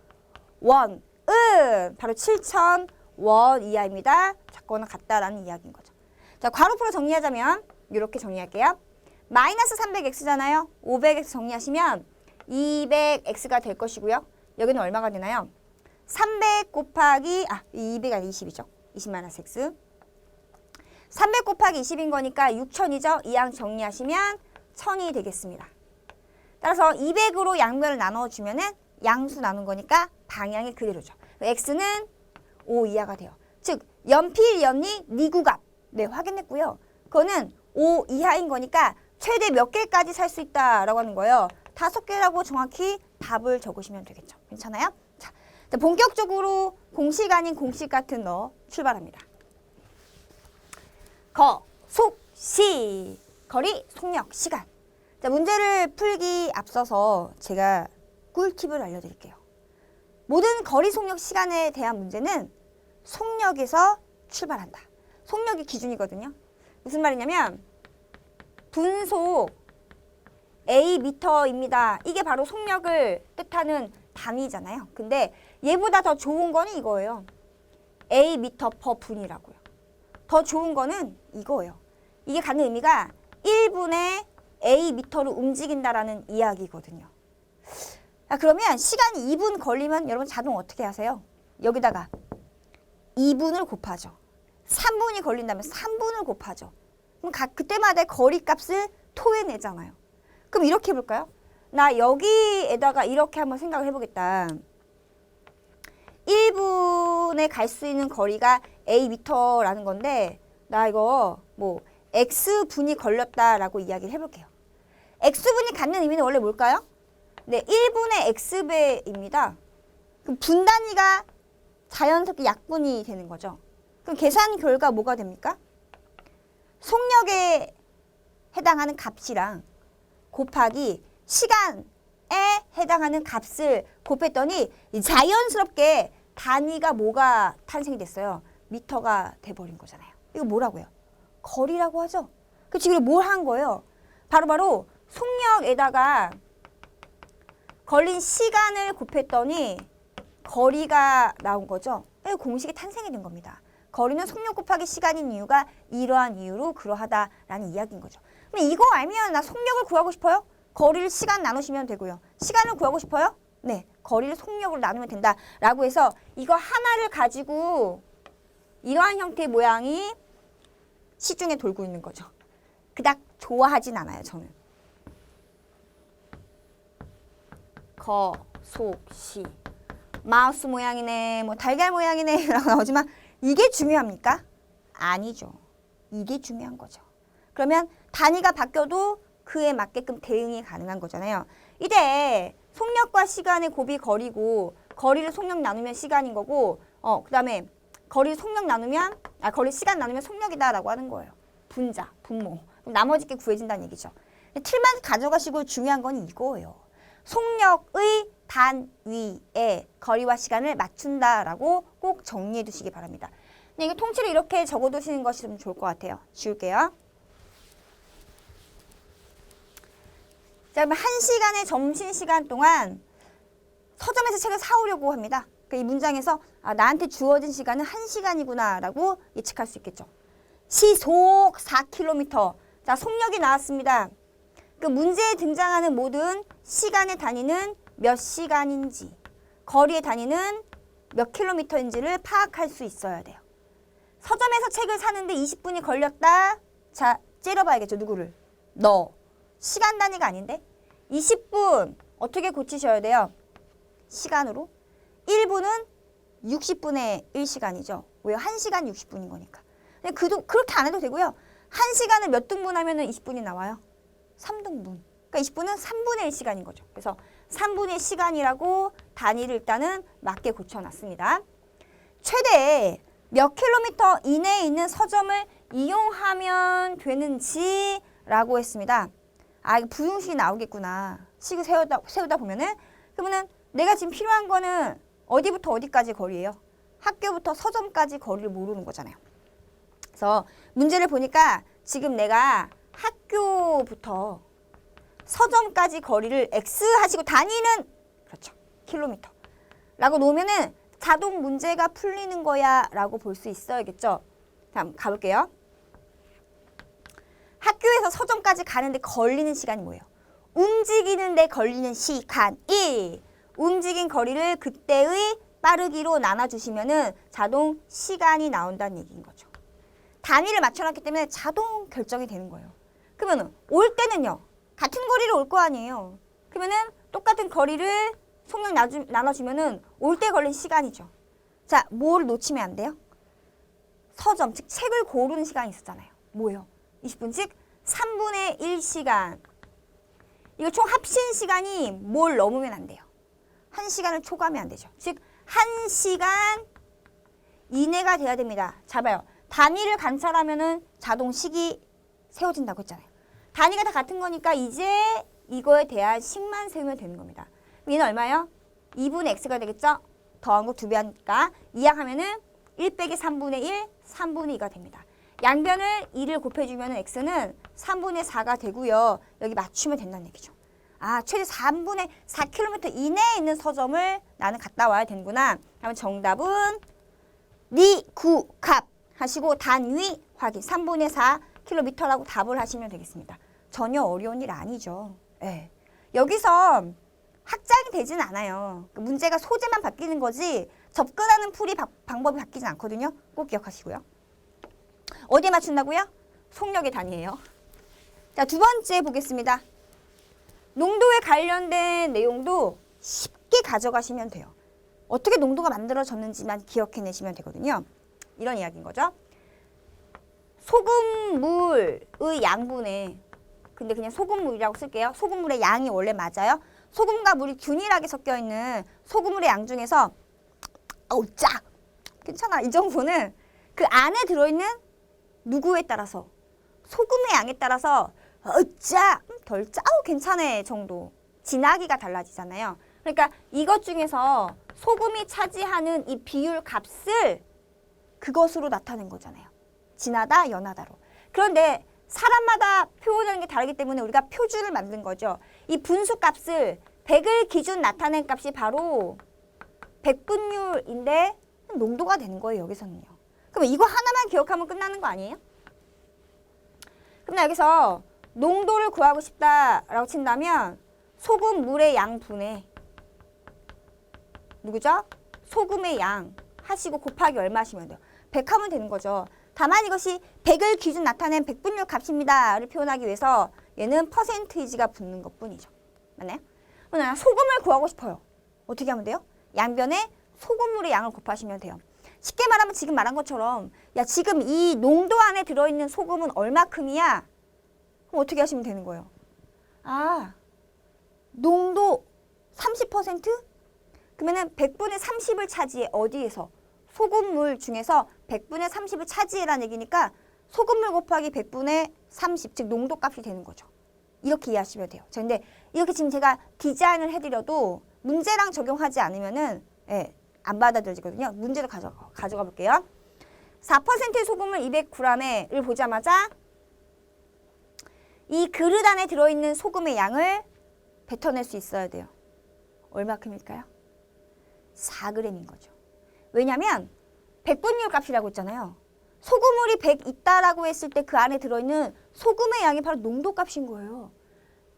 1은 바로 7,000원 이하입니다. 작거나 같다라는 이야기인 거죠. 자, 괄호표로 정리하자면 이렇게 정리할게요. 마이너스 300x잖아요. 500x 정리하시면 200x가 될 것이고요. 여기는 얼마가 되나요? 300 곱하기 200이 아니라 20이죠. 20 마이너스 x 300 곱하기 20인 거니까 6,000이죠. 이 양 정리하시면 1,000이 되겠습니다. 따라서 200으로 양면을 나눠주면은 양수 나눈 거니까 방향이 그대로죠. x는 5 이하가 돼요. 즉 연필, 연리, 니구값 네, 확인했고요. 그거는 5 이하인 거니까 최대 몇 개까지 살 수 있다라고 하는 거예요. 5개라고 정확히 답을 적으시면 되겠죠. 괜찮아요? 자, 본격적으로 공식 아닌 공식 같은 너 출발합니다. 시 거리, 속력, 시간. 자, 문제를 풀기 앞서서 제가 꿀팁을 알려드릴게요. 모든 거리, 속력, 시간에 대한 문제는 속력에서 출발한다. 속력이 기준이거든요. 무슨 말이냐면 분속 A 미터입니다. 이게 바로 속력을 뜻하는 단위잖아요. 근데 얘보다 더 좋은 거는 이거예요. A 미터 퍼 분이라고요. 더 좋은 거는 이거예요. 이게 갖는 의미가 1분에 A 미터로 움직인다라는 이야기거든요. 그러면 시간이 2분 걸리면 여러분 자동 어떻게 하세요? 여기다가 2분을 곱하죠. 3분이 걸린다면 3분을 곱하죠. 그럼 그때마다 거리 값을 토해내잖아요. 그럼 이렇게 해볼까요? 나 여기에다가 이렇게 한번 생각을 해보겠다. 1분에 갈 수 있는 거리가 A미터라는 건데 나 이거 뭐 X분이 걸렸다라고 이야기를 해볼게요. X분이 갖는 의미는 원래 뭘까요? 네, 1분의 X배입니다. 그럼 분 단위가 자연스럽게 약분이 되는 거죠. 그럼 계산 결과 뭐가 됩니까? 속력에 해당하는 값이랑 곱하기 시간에 해당하는 값을 곱했더니 자연스럽게 단위가 뭐가 탄생이 됐어요? 미터가 돼버린 거잖아요. 이거 뭐라고요? 거리라고 하죠. 그치? 그리고 뭘 한 거예요? 바로바로 속력에다가 걸린 시간을 곱했더니 거리가 나온 거죠. 공식이 탄생이 된 겁니다. 거리는 속력 곱하기 시간인 이유가 이러한 이유로 그러하다라는 이야기인 거죠. 그럼 이거 알면 나 속력을 구하고 싶어요? 거리를 시간 나누시면 되고요. 시간을 구하고 싶어요? 네, 거리를 속력으로 나누면 된다라고 해서 이거 하나를 가지고 이러한 형태의 모양이 시중에 돌고 있는 거죠. 그닥 좋아하진 않아요, 저는. 거, 속, 시. 마우스 모양이네, 뭐 달걀 모양이네 라고 나오지만 이게 중요합니까? 아니죠. 이게 중요한 거죠. 그러면 단위가 바뀌어도 그에 맞게끔 대응이 가능한 거잖아요. 이제 속력과 시간의 곱이 거리고 거리를 속력 나누면 시간인 거고 그 다음에 거리를 속력 나누면 거리 시간 나누면 속력이다라고 하는 거예요. 분자, 분모. 나머지 게 구해진다는 얘기죠. 틀만 가져가시고 중요한 건 이거예요. 속력의 단위에 거리와 시간을 맞춘다라고 꼭 정리해 두시기 바랍니다. 근데 이거 통째로 이렇게 적어두시는 것이 좀 좋을 것 같아요. 지울게요. 자, 그러면 1시간의 점심시간 동안 서점에서 책을 사오려고 합니다. 그러니까 이 문장에서 나한테 주어진 시간은 1시간이구나 라고 예측할 수 있겠죠. 시속 4km. 자, 속력이 나왔습니다. 그 문제에 등장하는 모든 시간의 단위는 몇 시간인지, 거리의 단위는 몇 킬로미터인지를 파악할 수 있어야 돼요. 서점에서 책을 사는데 20분이 걸렸다. 자, 째려봐야겠죠. 누구를? 너. 시간 단위가 아닌데? 20분 어떻게 고치셔야 돼요? 시간으로. 1분은 60분의 1시간이죠. 왜요? 1시간 60분인 거니까. 근데 그렇게 안 해도 되고요. 1시간을 몇 등분하면 20분이 나와요? 3등분. 그러니까 20분은 3분의 1시간인 거죠. 그래서 3분의 시간이라고 단위를 일단은 맞게 고쳐놨습니다. 최대 몇 킬로미터 이내에 있는 서점을 이용하면 되는지라고 했습니다. 이거 부등식이 나오겠구나. 식을 세우다 보면은 그러면은 내가 지금 필요한 거는 어디부터 어디까지 거리예요? 학교부터 서점까지 거리를 모르는 거잖아요. 그래서 문제를 보니까 지금 내가 학교부터 서점까지 거리를 x 하시고 단위는 그렇죠. 킬로미터 라고 놓으면은 자동 문제가 풀리는 거야 라고 볼 수 있어야겠죠. 다음 가볼게요. 학교에서 서점까지 가는데 걸리는 시간이 뭐예요? 움직이는데 걸리는 시간 1. 움직인 거리를 그때의 빠르기로 나눠주시면은 자동 시간이 나온다는 얘기인 거죠. 단위를 맞춰놨기 때문에 자동 결정이 되는 거예요. 그러면 올 때는요. 같은 거리를 올 거 아니에요. 그러면은 똑같은 거리를 속력 나눠주면은 올 때 걸린 시간이죠. 자, 뭘 놓치면 안 돼요? 서점, 즉 책을 고르는 시간이 있었잖아요. 뭐예요? 20분, 즉 3분의 1시간. 이거 총 합친 시간이 뭘 넘으면 안 돼요. 1시간을 초과하면 안 되죠. 즉 1시간 이내가 돼야 됩니다. 자, 봐요. 단위를 관찰하면은 자동 식이 세워진다고 했잖아요. 단위가 다 같은 거니까 이제 이거에 대한 식만 세우면 되는 겁니다. 얘는 얼마예요? 2분의 x가 되겠죠? 더한 거 2배 하니까 2항하면은 1 빼기 3분의 1, 3분의 2가 됩니다. 양변을 2를 곱해주면 x는 3분의 4가 되고요. 여기 맞추면 된다는 얘기죠. 최대 3분의 4km 이내에 있는 서점을 나는 갔다 와야 되는구나. 그러면 정답은 니구갑 하시고 단위 확인 3분의 4km라고 답을 하시면 되겠습니다. 전혀 어려운 일 아니죠. 네. 여기서 확장이 되진 않아요. 문제가 소재만 바뀌는 거지 접근하는 풀이 방법이 바뀌진 않거든요. 꼭 기억하시고요. 어디에 맞춘다고요? 속력의 단위예요. 자, 두 번째 보겠습니다. 농도에 관련된 내용도 쉽게 가져가시면 돼요. 어떻게 농도가 만들어졌는지만 기억해내시면 되거든요. 이런 이야기인 거죠. 소금물의 양분에, 근데 그냥 소금물이라고 쓸게요. 소금물의 양이 원래 맞아요. 소금과 물이 균일하게 섞여 있는 소금물의 양 중에서 짜! 괜찮아. 이 정도는 그 안에 들어있는 누구에 따라서, 소금의 양에 따라서 짜! 덜 짜! 괜찮아 정도. 진하기가 달라지잖아요. 그러니까 이것 중에서 소금이 차지하는 이 비율 값을 그것으로 나타낸 거잖아요. 진하다, 연하다로. 그런데 사람마다 표현하는 게 다르기 때문에 우리가 표준을 만든 거죠. 이 분수값을 100을 기준 나타낸 값이 바로 백분율인데 농도가 되는 거예요. 여기서는요. 그럼 이거 하나만 기억하면 끝나는 거 아니에요? 그럼 나 여기서 농도를 구하고 싶다라고 친다면 소금, 물의 양분에 누구죠? 소금의 양 하시고 곱하기 얼마 하시면 돼요. 100 하면 되는 거죠. 다만 이것이 100을 기준 나타낸 백분율 값입니다를 표현하기 위해서 얘는 퍼센테이지가 붙는 것뿐이죠. 맞나요? 그럼 소금을 구하고 싶어요. 어떻게 하면 돼요? 양변에 소금물의 양을 곱하시면 돼요. 쉽게 말하면 지금 말한 것처럼 야 지금 이 농도 안에 들어있는 소금은 얼마큼이야? 그럼 어떻게 하시면 되는 거예요? 아, 농도 30%? 그러면은 100분의 30을 차지해. 어디에서? 소금물 중에서 100분의 30을 차지해라는 얘기니까 소금물 곱하기 100분의 30, 즉 농도값이 되는 거죠. 이렇게 이해하시면 돼요. 자, 근데 이렇게 지금 제가 디자인을 해드려도 문제랑 적용하지 않으면은 안 받아들여지거든요. 문제로 가져가 볼게요. 4%의 소금을 200g을 보자마자 이 그릇 안에 들어있는 소금의 양을 뱉어낼 수 있어야 돼요. 얼마큼일까요? 4g인 거죠. 왜냐면 100분율 값이라고 했잖아요. 소금물이 100 있다라고 했을 때 그 안에 들어있는 소금의 양이 바로 농도 값인 거예요.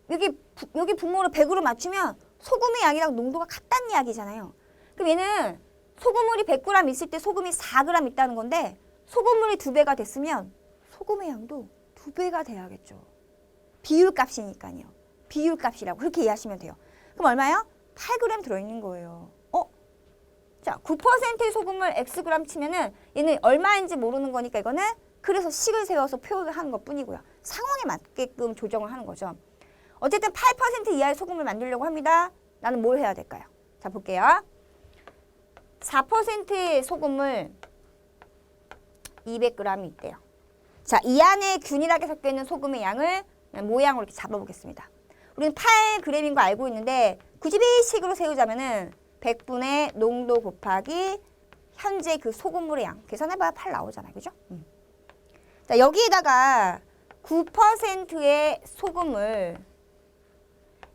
여기 분모를 100으로 맞추면 소금의 양이랑 농도가 같다는 이야기잖아요. 그럼 얘는 소금물이 100g 있을 때 소금이 4g 있다는 건데 소금물이 2배가 됐으면 소금의 양도 2배가 돼야겠죠. 비율값이니까요. 비율값이라고 그렇게 이해하시면 돼요. 그럼 얼마요? 8g 들어있는 거예요. 자, 9%의 소금을 Xg 치면은 얘는 얼마인지 모르는 거니까 이거는 그래서 식을 세워서 표현을 하는 것 뿐이고요. 상황에 맞게끔 조정을 하는 거죠. 어쨌든 8% 이하의 소금을 만들려고 합니다. 나는 뭘 해야 될까요? 자, 볼게요. 4%의 소금을 200g이 있대요. 자, 이 안에 균일하게 섞여 있는 소금의 양을 그냥 모양으로 이렇게 잡아보겠습니다. 우리는 8g인 거 알고 있는데 92식으로 세우자면은 100분의 농도 곱하기 현재 그 소금물의 양. 계산해봐야 8 나오잖아요. 그죠? 자, 여기에다가 9%의 소금을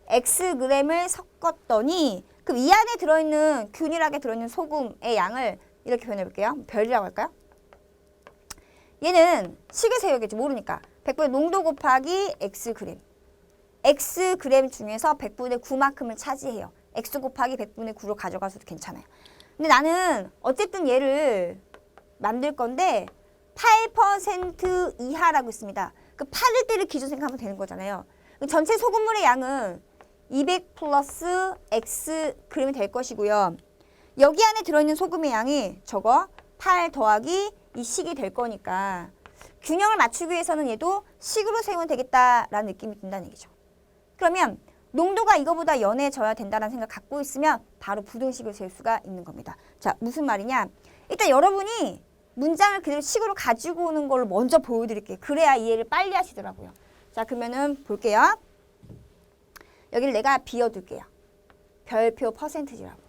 Xg을 섞었더니 그럼 이 안에 들어있는 균일하게 들어있는 소금의 양을 이렇게 표현해볼게요. 별이라고 할까요? 얘는 식을 세워야겠죠. 모르니까. 100분의 농도 곱하기 Xg. Xg 중에서 100분의 9만큼을 차지해요. X 곱하기 100분의 9로 가져가서도 괜찮아요. 근데 나는 어쨌든 얘를 만들 건데 8% 이하라고 있습니다. 그 8일 때를 기준 생각하면 되는 거잖아요. 전체 소금물의 양은 200 플러스 Xg이 될 것이고요. 여기 안에 들어있는 소금의 양이 저거 8 더하기 이 식이 될 거니까 균형을 맞추기 위해서는 얘도 식으로 세우면 되겠다라는 느낌이 든다는 얘기죠. 그러면 농도가 이거보다 연해져야 된다는 생각 갖고 있으면 바로 부등식을 셀 수가 있는 겁니다. 자, 무슨 말이냐? 일단 여러분이 문장을 그대로 식으로 가지고 오는 걸로 먼저 보여드릴게요. 그래야 이해를 빨리 하시더라고요. 자, 그러면은 볼게요. 여기를 내가 비워둘게요. 별표 퍼센티지라고.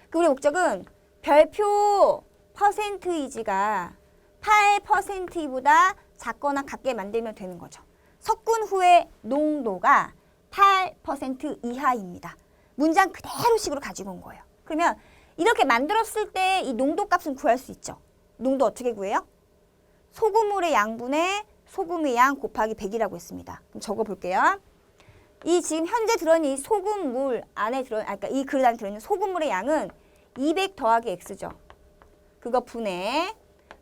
그 우리 목적은 별표 퍼센티지가 8%보다 작거나 같게 만들면 되는 거죠. 섞은 후에 농도가 8% 이하입니다. 문장 그대로 식으로 가지고 온 거예요. 그러면 이렇게 만들었을 때 이 농도 값은 구할 수 있죠. 농도 어떻게 구해요? 소금물의 양분의 소금의 양 곱하기 100이라고 했습니다. 그럼 적어볼게요. 이 지금 현재 들어있는 이 소금물 안에 그러니까 이 그릇 안에 들어있는 소금물의 양은 200 더하기 X죠. 그거 분의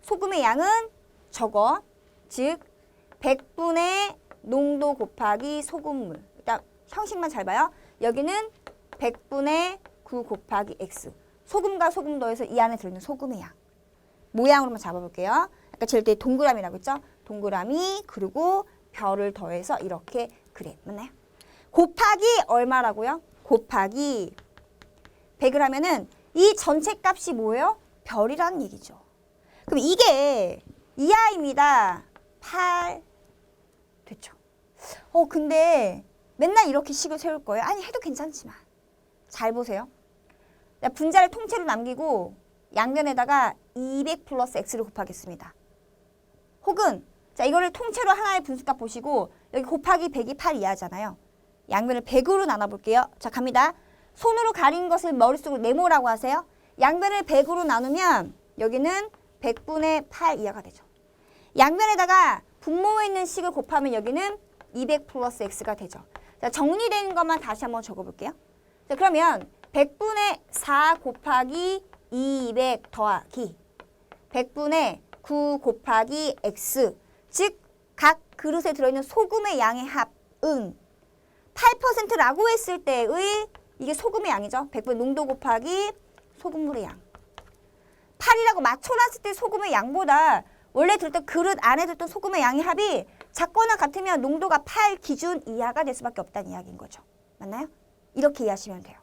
소금의 양은 저거 즉 100분의 농도 곱하기 소금물. 일단 형식만 잘 봐요. 여기는 100분의 9 곱하기 x. 소금과 소금 더해서 이 안에 들어있는 소금의 양. 모양으로만 잡아볼게요. 아까 제일 때 동그라미라고 했죠? 동그라미 그리고 별을 더해서 이렇게 그래. 맞나요? 곱하기 얼마라고요? 곱하기 100을 하면은 이 전체 값이 뭐예요? 별이라는 얘기죠. 그럼 이게 이하입니다. 8 됐죠. 근데 맨날 이렇게 식을 세울 거예요? 아니 해도 괜찮지만 잘 보세요. 분자를 통째로 남기고 양변에다가 200 플러스 x를 곱하겠습니다. 혹은 자 이거를 통째로 하나의 분수값 보시고 여기 곱하기 100이 8 이하잖아요. 양변을 100으로 나눠볼게요. 자 갑니다. 손으로 가린 것을 머릿속으로 네모라고 하세요. 양변을 100으로 나누면 여기는 100분의 8 이하가 되죠. 양변에다가 분모에 있는 식을 곱하면 여기는 200 플러스 x가 되죠. 자, 정리되는 것만 다시 한번 적어볼게요. 자, 그러면 100분의 4 곱하기 200 더하기 100분의 9 곱하기 x 즉 각 그릇에 들어있는 소금의 양의 합은 8%라고 했을 때의 이게 소금의 양이죠. 100분의 농도 곱하기 소금물의 양. 8이라고 맞춰놨을 때 소금의 양보다 원래 들었던 그릇 안에 들었던 소금의 양의 합이 작거나 같으면 농도가 8 기준 이하가 될 수밖에 없다는 이야기인 거죠. 맞나요? 이렇게 이해하시면 돼요.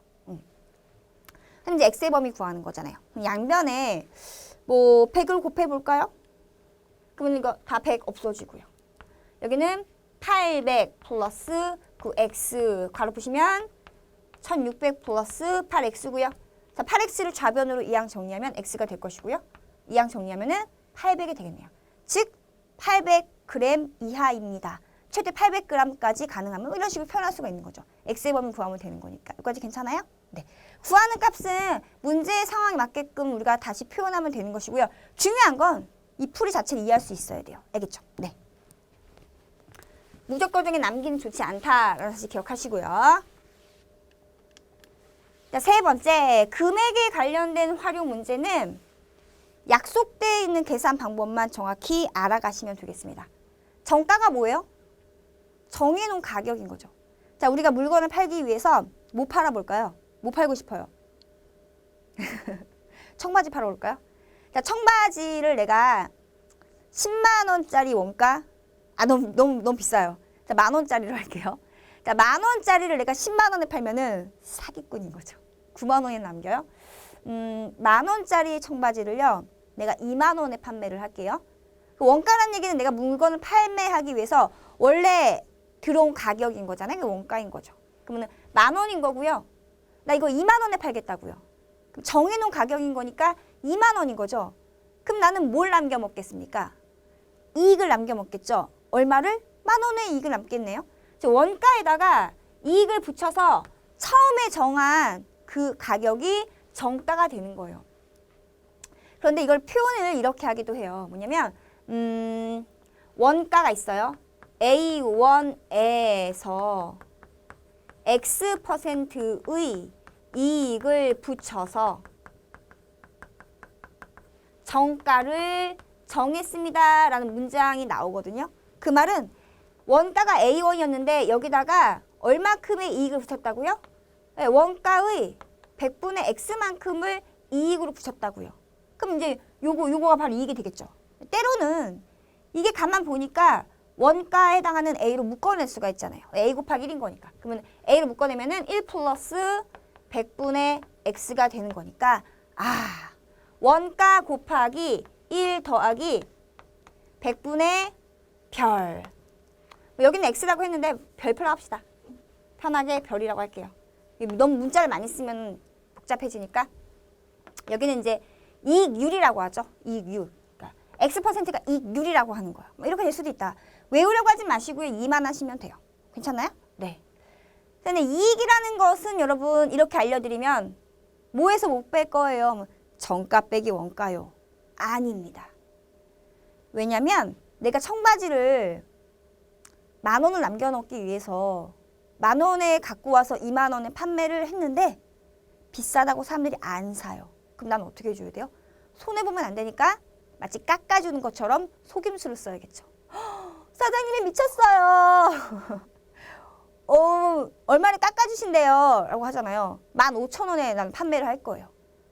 그럼 이제 x의 범위 구하는 거잖아요. 그럼 양변에 뭐 100을 곱해볼까요? 그러면 이거 다 100 없어지고요. 여기는 800 플러스 9x 괄호 푸시면 1600 플러스 8x고요. 자, 8x를 좌변으로 이항 정리하면 x가 될 것이고요. 이항 정리하면은 800이 되겠네요. 즉 800g 이하입니다. 최대 800g까지 가능하면 이런 식으로 표현할 수가 있는 거죠. x의 범위 구하면 되는 거니까. 여기까지 괜찮아요? 네. 구하는 값은 문제의 상황에 맞게끔 우리가 다시 표현하면 되는 것이고요. 중요한 건 이 풀이 자체를 이해할 수 있어야 돼요. 알겠죠? 네. 무조건적인 남기는 좋지 않다라는 사실 기억하시고요. 자, 세 번째, 금액에 관련된 활용 문제는 약속되어 있는 계산 방법만 정확히 알아가시면 되겠습니다. 정가가 뭐예요? 정해놓은 가격인 거죠. 자, 우리가 물건을 팔기 위해서 뭐 팔아볼까요? 뭐 팔고 싶어요? 청바지 팔아볼까요? 자, 청바지를 내가 10만 원짜리 원가? 너무 비싸요. 자, 만 원짜리로 할게요. 자, 만 원짜리를 내가 10만 원에 팔면은 사기꾼인 거죠. 9만 원에 남겨요. 만 원짜리 청바지를요, 내가 2만 원에 판매를 할게요. 원가라는 얘기는 내가 물건을 판매하기 위해서 원래 들어온 가격인 거잖아요. 이게 원가인 거죠. 그러면 만 원인 거고요. 나 이거 2만 원에 팔겠다고요. 그럼 정해놓은 가격인 거니까 2만 원인 거죠. 그럼 나는 뭘 남겨 먹겠습니까? 이익을 남겨 먹겠죠. 얼마를? 만 원의 이익을 남겠네요. 원가에다가 이익을 붙여서 처음에 정한 그 가격이 정가가 되는 거예요. 그런데 이걸 표현을 이렇게 하기도 해요. 뭐냐면 원가가 있어요. A1에서 X%의 이익을 붙여서 정가를 정했습니다 라는 문장이 나오거든요. 그 말은 원가가 A1이었는데 여기다가 얼마큼의 이익을 붙였다고요? 네, 원가의 100분의 X만큼을 이익으로 붙였다고요. 그럼 이제 요거가 바로 이익이 되겠죠. 때로는 이게 가만 보니까 원가에 해당하는 A로 묶어낼 수가 있잖아요. A 곱하기 1인 거니까. 그러면 A로 묶어내면은 1 플러스 100분의 X가 되는 거니까 원가 곱하기 1 더하기 100분의 별. 여기는 X라고 했는데 별표로 합시다. 편하게 별이라고 할게요. 너무 문자를 많이 쓰면 복잡해지니까. 여기는 이제 이익률이라고 하죠. 이익률. 그러니까 X%가 이익률이라고 하는 거예요. 이렇게 될 수도 있다. 외우려고 하지 마시고요. 이만 하시면 돼요. 괜찮나요? 네. 근데 이익이라는 것은 여러분 이렇게 알려드리면 뭐에서 못 뺄 거예요? 정가 빼기 원가요. 아닙니다. 왜냐면 내가 청바지를 만 원을 남겨놓기 위해서 만 원에 갖고 와서 2만 원에 판매를 했는데 비싸다고 사람들이 안 사요. 그럼 난 어떻게 해줘야 돼요? 손해보면 안 되니까 마치 깎아주는 것처럼 속임수를 써야겠죠. 사장님이 미쳤어요. 얼마나 깎아주신대요 라고 하잖아요. 15,000원에 난 판매를 할 거예요.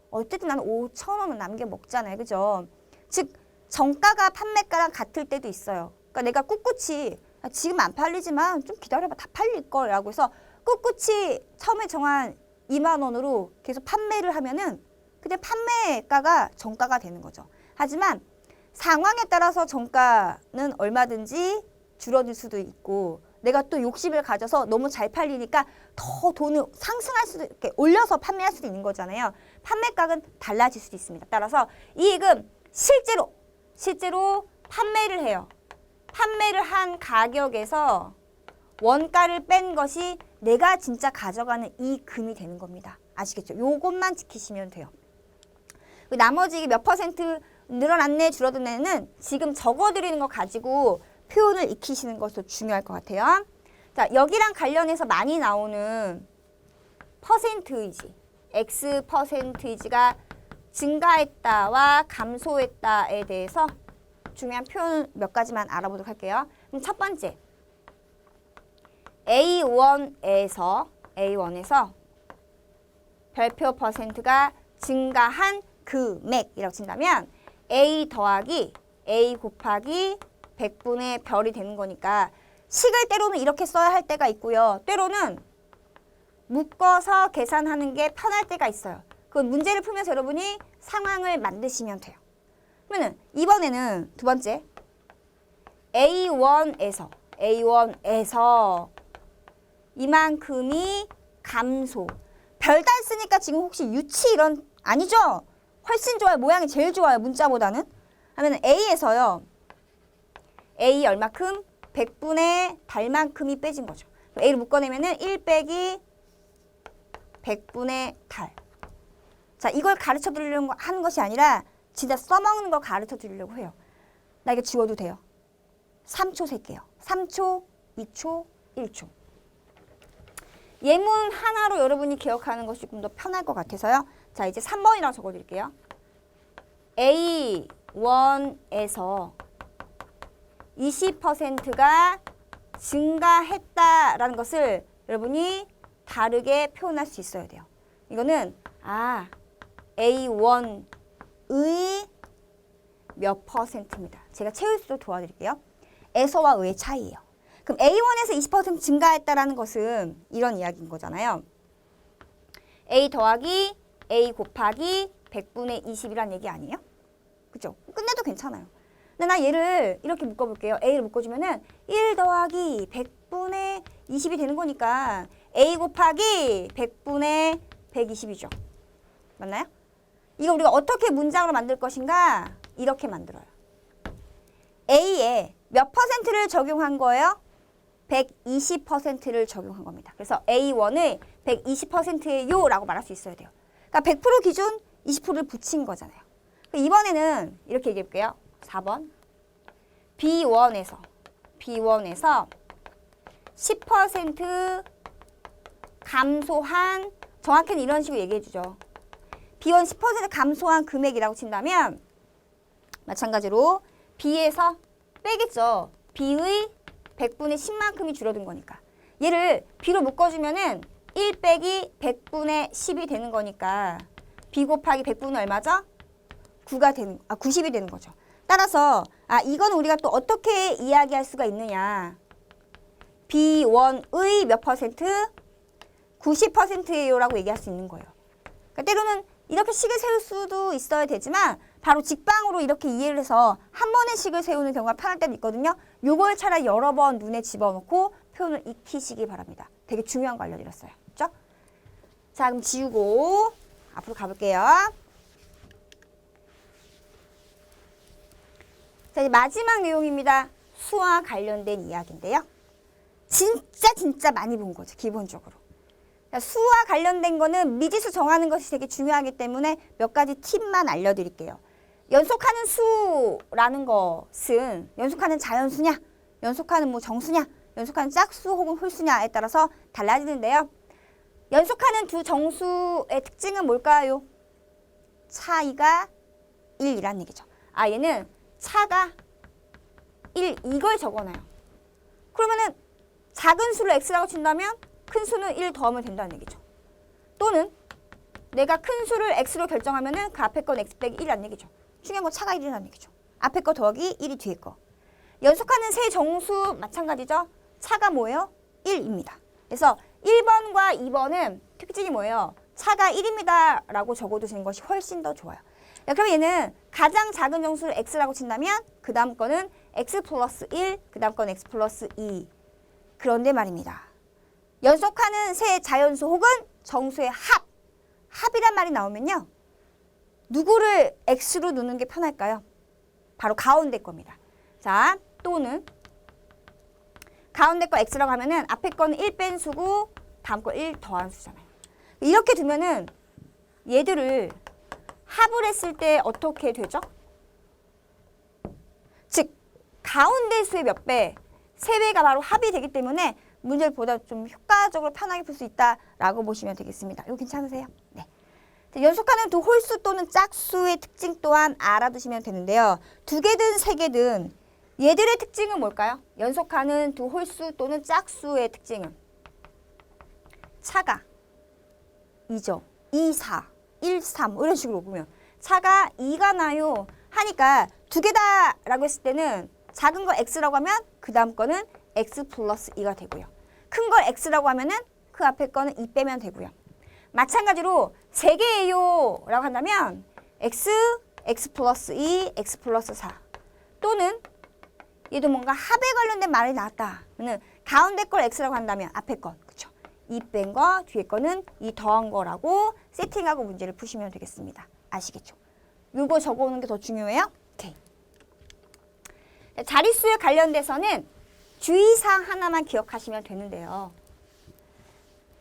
어쨌든 나는 5,000원은 남겨 먹잖아요. 그죠? 즉 정가가 판매가랑 같을 때도 있어요. 그러니까 내가 꿋꿋이 지금 안 팔리지만 좀 기다려봐 다 팔릴걸 라고 해서 꿋꿋이 처음에 정한 2만 원으로 계속 판매를 하면은 그때 판매가가 정가가 되는 거죠. 하지만 상황에 따라서 정가는 얼마든지 줄어들 수도 있고 내가 또 욕심을 가져서 너무 잘 팔리니까 더 돈을 상승할 수도 이렇게 올려서 판매할 수도 있는 거잖아요. 판매가는 달라질 수도 있습니다. 따라서 이익은 실제로 판매를 해요. 판매를 한 가격에서 원가를 뺀 것이 내가 진짜 가져가는 이 금이 되는 겁니다. 아시겠죠? 요것만 지키시면 돼요. 나머지 몇 퍼센트 늘어났네 줄어드네는 지금 적어드리는 거 가지고 표현을 익히시는 것도 중요할 것 같아요. 자, 여기랑 관련해서 많이 나오는 퍼센트이지, X 퍼센트이지가 증가했다와 감소했다에 대해서 중요한 표현 몇 가지만 알아보도록 할게요. 그럼 첫 번째, A1에서 별표 퍼센트가 증가한 금액이라고 친다면 A 더하기 A 곱하기 100분의 별이 되는 거니까 식을 때로는 이렇게 써야 할 때가 있고요. 때로는 묶어서 계산하는 게 편할 때가 있어요. 그 문제를 풀면서 여러분이 상황을 만드시면 돼요. 그러면 이번에는 두 번째 A1에서 이만큼이 감소. 별달 쓰니까 지금 혹시 유치 이런 아니죠? 훨씬 좋아요. 모양이 제일 좋아요. 문자보다는. 하면 A에서요. A 얼마큼? 100분의 달만큼이 빼진 거죠. A를 묶어내면은 1 빼기 100분의 달. 자, 이걸 가르쳐 드리려고 하는 것이 아니라 진짜 써먹는 거 가르쳐 드리려고 해요. 나 이거 지워도 돼요. 3초 셀게요. 3초, 2초, 1초. 예문 하나로 여러분이 기억하는 것이 좀 더 편할 것 같아서요. 자, 이제 3번이라고 적어드릴게요. A1에서 20%가 증가했다라는 것을 여러분이 다르게 표현할 수 있어야 돼요. 이거는 A1의 몇 퍼센트입니다. 제가 채울 수도 도와드릴게요. 에서와 의의 차이예요. 그럼 A1에서 20% 증가했다라는 것은 이런 이야기인 거잖아요. A 더하기 A 곱하기 100분의 20이란 얘기 아니에요? 그죠? 끝내도 괜찮아요. 근데 나 얘를 이렇게 묶어볼게요. A를 묶어주면은 1 더하기 100분의 20이 되는 거니까 A 곱하기 100분의 120이죠. 맞나요? 이거 우리가 어떻게 문장으로 만들 것인가? 이렇게 만들어요. A에 몇 퍼센트를 적용한 거예요? 120%를 적용한 겁니다. 그래서 A1을 120%예요 라고 말할 수 있어야 돼요. 그러니까 100% 기준 20%를 붙인 거잖아요. 이번에는 이렇게 얘기해 볼게요. 4번. B1에서 10% 감소한, 정확히는 이런 식으로 얘기해 주죠. B1 10% 감소한 금액이라고 친다면 마찬가지로 B에서 빼겠죠. B의 100분의 10만큼이 줄어든 거니까. 얘를 B로 묶어주면은 1 빼기 100분의 10이 되는 거니까 B 곱하기 100분은 얼마죠? 90이 되는 거죠. 따라서 이건 우리가 또 어떻게 이야기할 수가 있느냐. B1의 몇 퍼센트? 90%예요 라고 얘기할 수 있는 거예요. 그러니까 때로는 이렇게 식을 세울 수도 있어야 되지만 바로 직방으로 이렇게 이해를 해서 한 번에 식을 세우는 경우가 편할 때도 있거든요. 요걸 차라리 여러 번 눈에 집어넣고 표현을 익히시기 바랍니다. 되게 중요한 거 알려드렸어요. 그렇죠? 자, 그럼 지우고 앞으로 가볼게요. 자, 이제 마지막 내용입니다. 수와 관련된 이야기인데요. 진짜 많이 본 거죠. 기본적으로. 수와 관련된 거는 미지수 정하는 것이 되게 중요하기 때문에 몇 가지 팁만 알려드릴게요. 연속하는 수라는 것은 연속하는 자연수냐, 연속하는 뭐 정수냐, 연속하는 짝수 혹은 홀수냐에 따라서 달라지는데요. 연속하는 두 정수의 특징은 뭘까요? 차이가 1이라는 얘기죠. 얘는 차가 1 이걸 적어놔요. 그러면은 작은 수를 x라고 친다면 큰 수는 1 더하면 된다는 얘기죠. 또는 내가 큰 수를 x로 결정하면은 그 앞에 건 x 빼기 1이라는 얘기죠. 중요한 건 차가 1이라는 얘기죠. 앞에 거 더하기 1이 뒤에 거. 연속하는 세 정수 마찬가지죠. 차가 뭐예요? 1입니다. 그래서 1번과 2번은 특징이 뭐예요? 차가 1입니다 라고 적어두시는 것이 훨씬 더 좋아요. 야, 그럼 얘는 가장 작은 정수를 x라고 친다면 그 다음 거는 x 플러스 1, 그 다음 건 x 플러스 2. 그런데 말입니다. 연속하는 세 자연수 혹은 정수의 합이란 말이 나오면요. 누구를 x로 두는 게 편할까요? 바로 가운데 겁니다. 자, 또는 가운데 거 x라고 하면은 앞에 거는 1 뺀 수고 다음 거 1 더한 수잖아요. 이렇게 두면은 얘들을 합을 했을 때 어떻게 되죠? 즉 가운데 수의 몇 배, 세 배가 바로 합이 되기 때문에 문제를 보다 좀 효과적으로 편하게 풀 수 있다라고 보시면 되겠습니다. 이거 괜찮으세요? 네. 연속하는 두 홀수 또는 짝수의 특징 또한 알아두시면 되는데요. 두 개든 세 개든 얘들의 특징은 뭘까요? 연속하는 두 홀수 또는 짝수의 특징은 차가 2죠. 2, 4, 1, 3 이런 식으로 보면 차가 2가 나요 하니까 두 개다 라고 했을 때는 작은 거 x라고 하면 그 다음 거는 x 플러스 2가 되고요. 큰 걸 x라고 하면은 그 앞에 거는 2 빼면 되고요. 마찬가지로 세 개예요 라고 한다면 x 플러스 2, x 플러스 4 또는 얘도 뭔가 합에 관련된 말이 나왔다. 그러면 가운데 걸 x라고 한다면 앞에 건 그쵸? 2 뺀 거 뒤에 거는 2 더한 거라고 세팅하고 문제를 푸시면 되겠습니다. 아시겠죠? 요거 적어오는 게 더 중요해요. 오케이. 자릿수에 관련돼서는 주의사항 하나만 기억하시면 되는데요.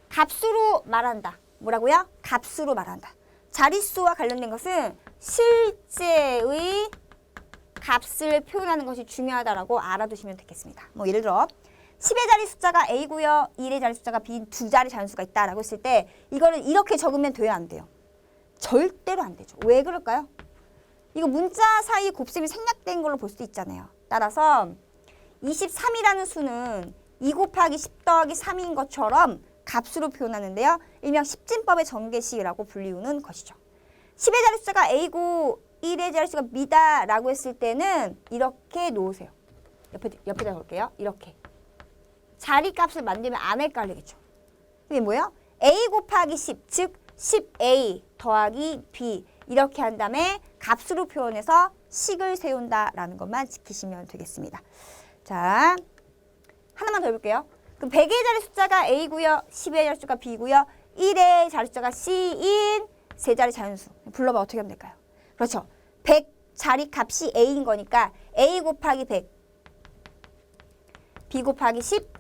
값수로 말한다. 뭐라고요? 값수로 말한다. 자릿수와 관련된 것은 실제의 값을 표현하는 것이 중요하다라고 알아두시면 되겠습니다. 뭐 예를 들어 10의 자리 숫자가 A고요. 1의 자리 숫자가 B인 두 자리 자연수가 있다라고 했을 때 이거를 이렇게 적으면 돼요? 안 돼요? 절대로 안 되죠. 왜 그럴까요? 이거 문자 사이 곱셈이 생략된 걸로 볼 수도 있잖아요. 따라서 23이라는 수는 2 곱하기 10 더하기 3인 것처럼 값수로 표현하는데요. 일명 십진법의 전개식이라고 불리우는 것이죠. 10의 자리 숫자가 A고 1의 자리 숫자가 B다 라고 했을 때는 이렇게 놓으세요. 옆에다 놓을게요. 이렇게. 자리값을 만들면 안 헷갈리겠죠. 이게 뭐예요? A 곱하기 10, 즉 10A 더하기 B 이렇게 한 다음에 값수로 표현해서 식을 세운다라는 것만 지키시면 되겠습니다. 자, 하나만 더 해볼게요. 그럼 100의 자리 숫자가 A고요. 10의 자리 숫자가 B고요. 1의 자리 숫자가 C인 세 자리 자연수. 불러봐 어떻게 하면 될까요? 그렇죠. 100 자리 값이 A인 거니까 A 곱하기 100 B 곱하기 10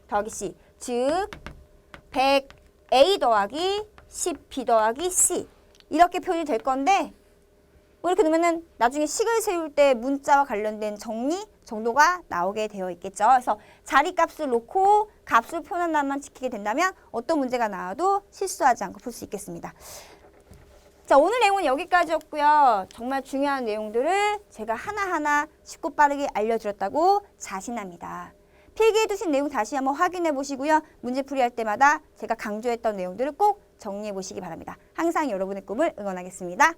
더하기 C 즉 100A 더하기 10B 더하기 C 이렇게 표현이 될 건데 이렇게 넣으면은 나중에 식을 세울 때 문자와 관련된 정리 정도가 나오게 되어 있겠죠. 그래서 자리값을 놓고 값을 표현한 것만 지키게 된다면 어떤 문제가 나와도 실수하지 않고 풀 수 있겠습니다. 자, 오늘 내용은 여기까지였고요. 정말 중요한 내용들을 제가 하나하나 쉽고 빠르게 알려드렸다고 자신합니다. 필기해 두신 내용 다시 한번 확인해 보시고요. 문제풀이 할 때마다 제가 강조했던 내용들을 꼭 정리해 보시기 바랍니다. 항상 여러분의 꿈을 응원하겠습니다.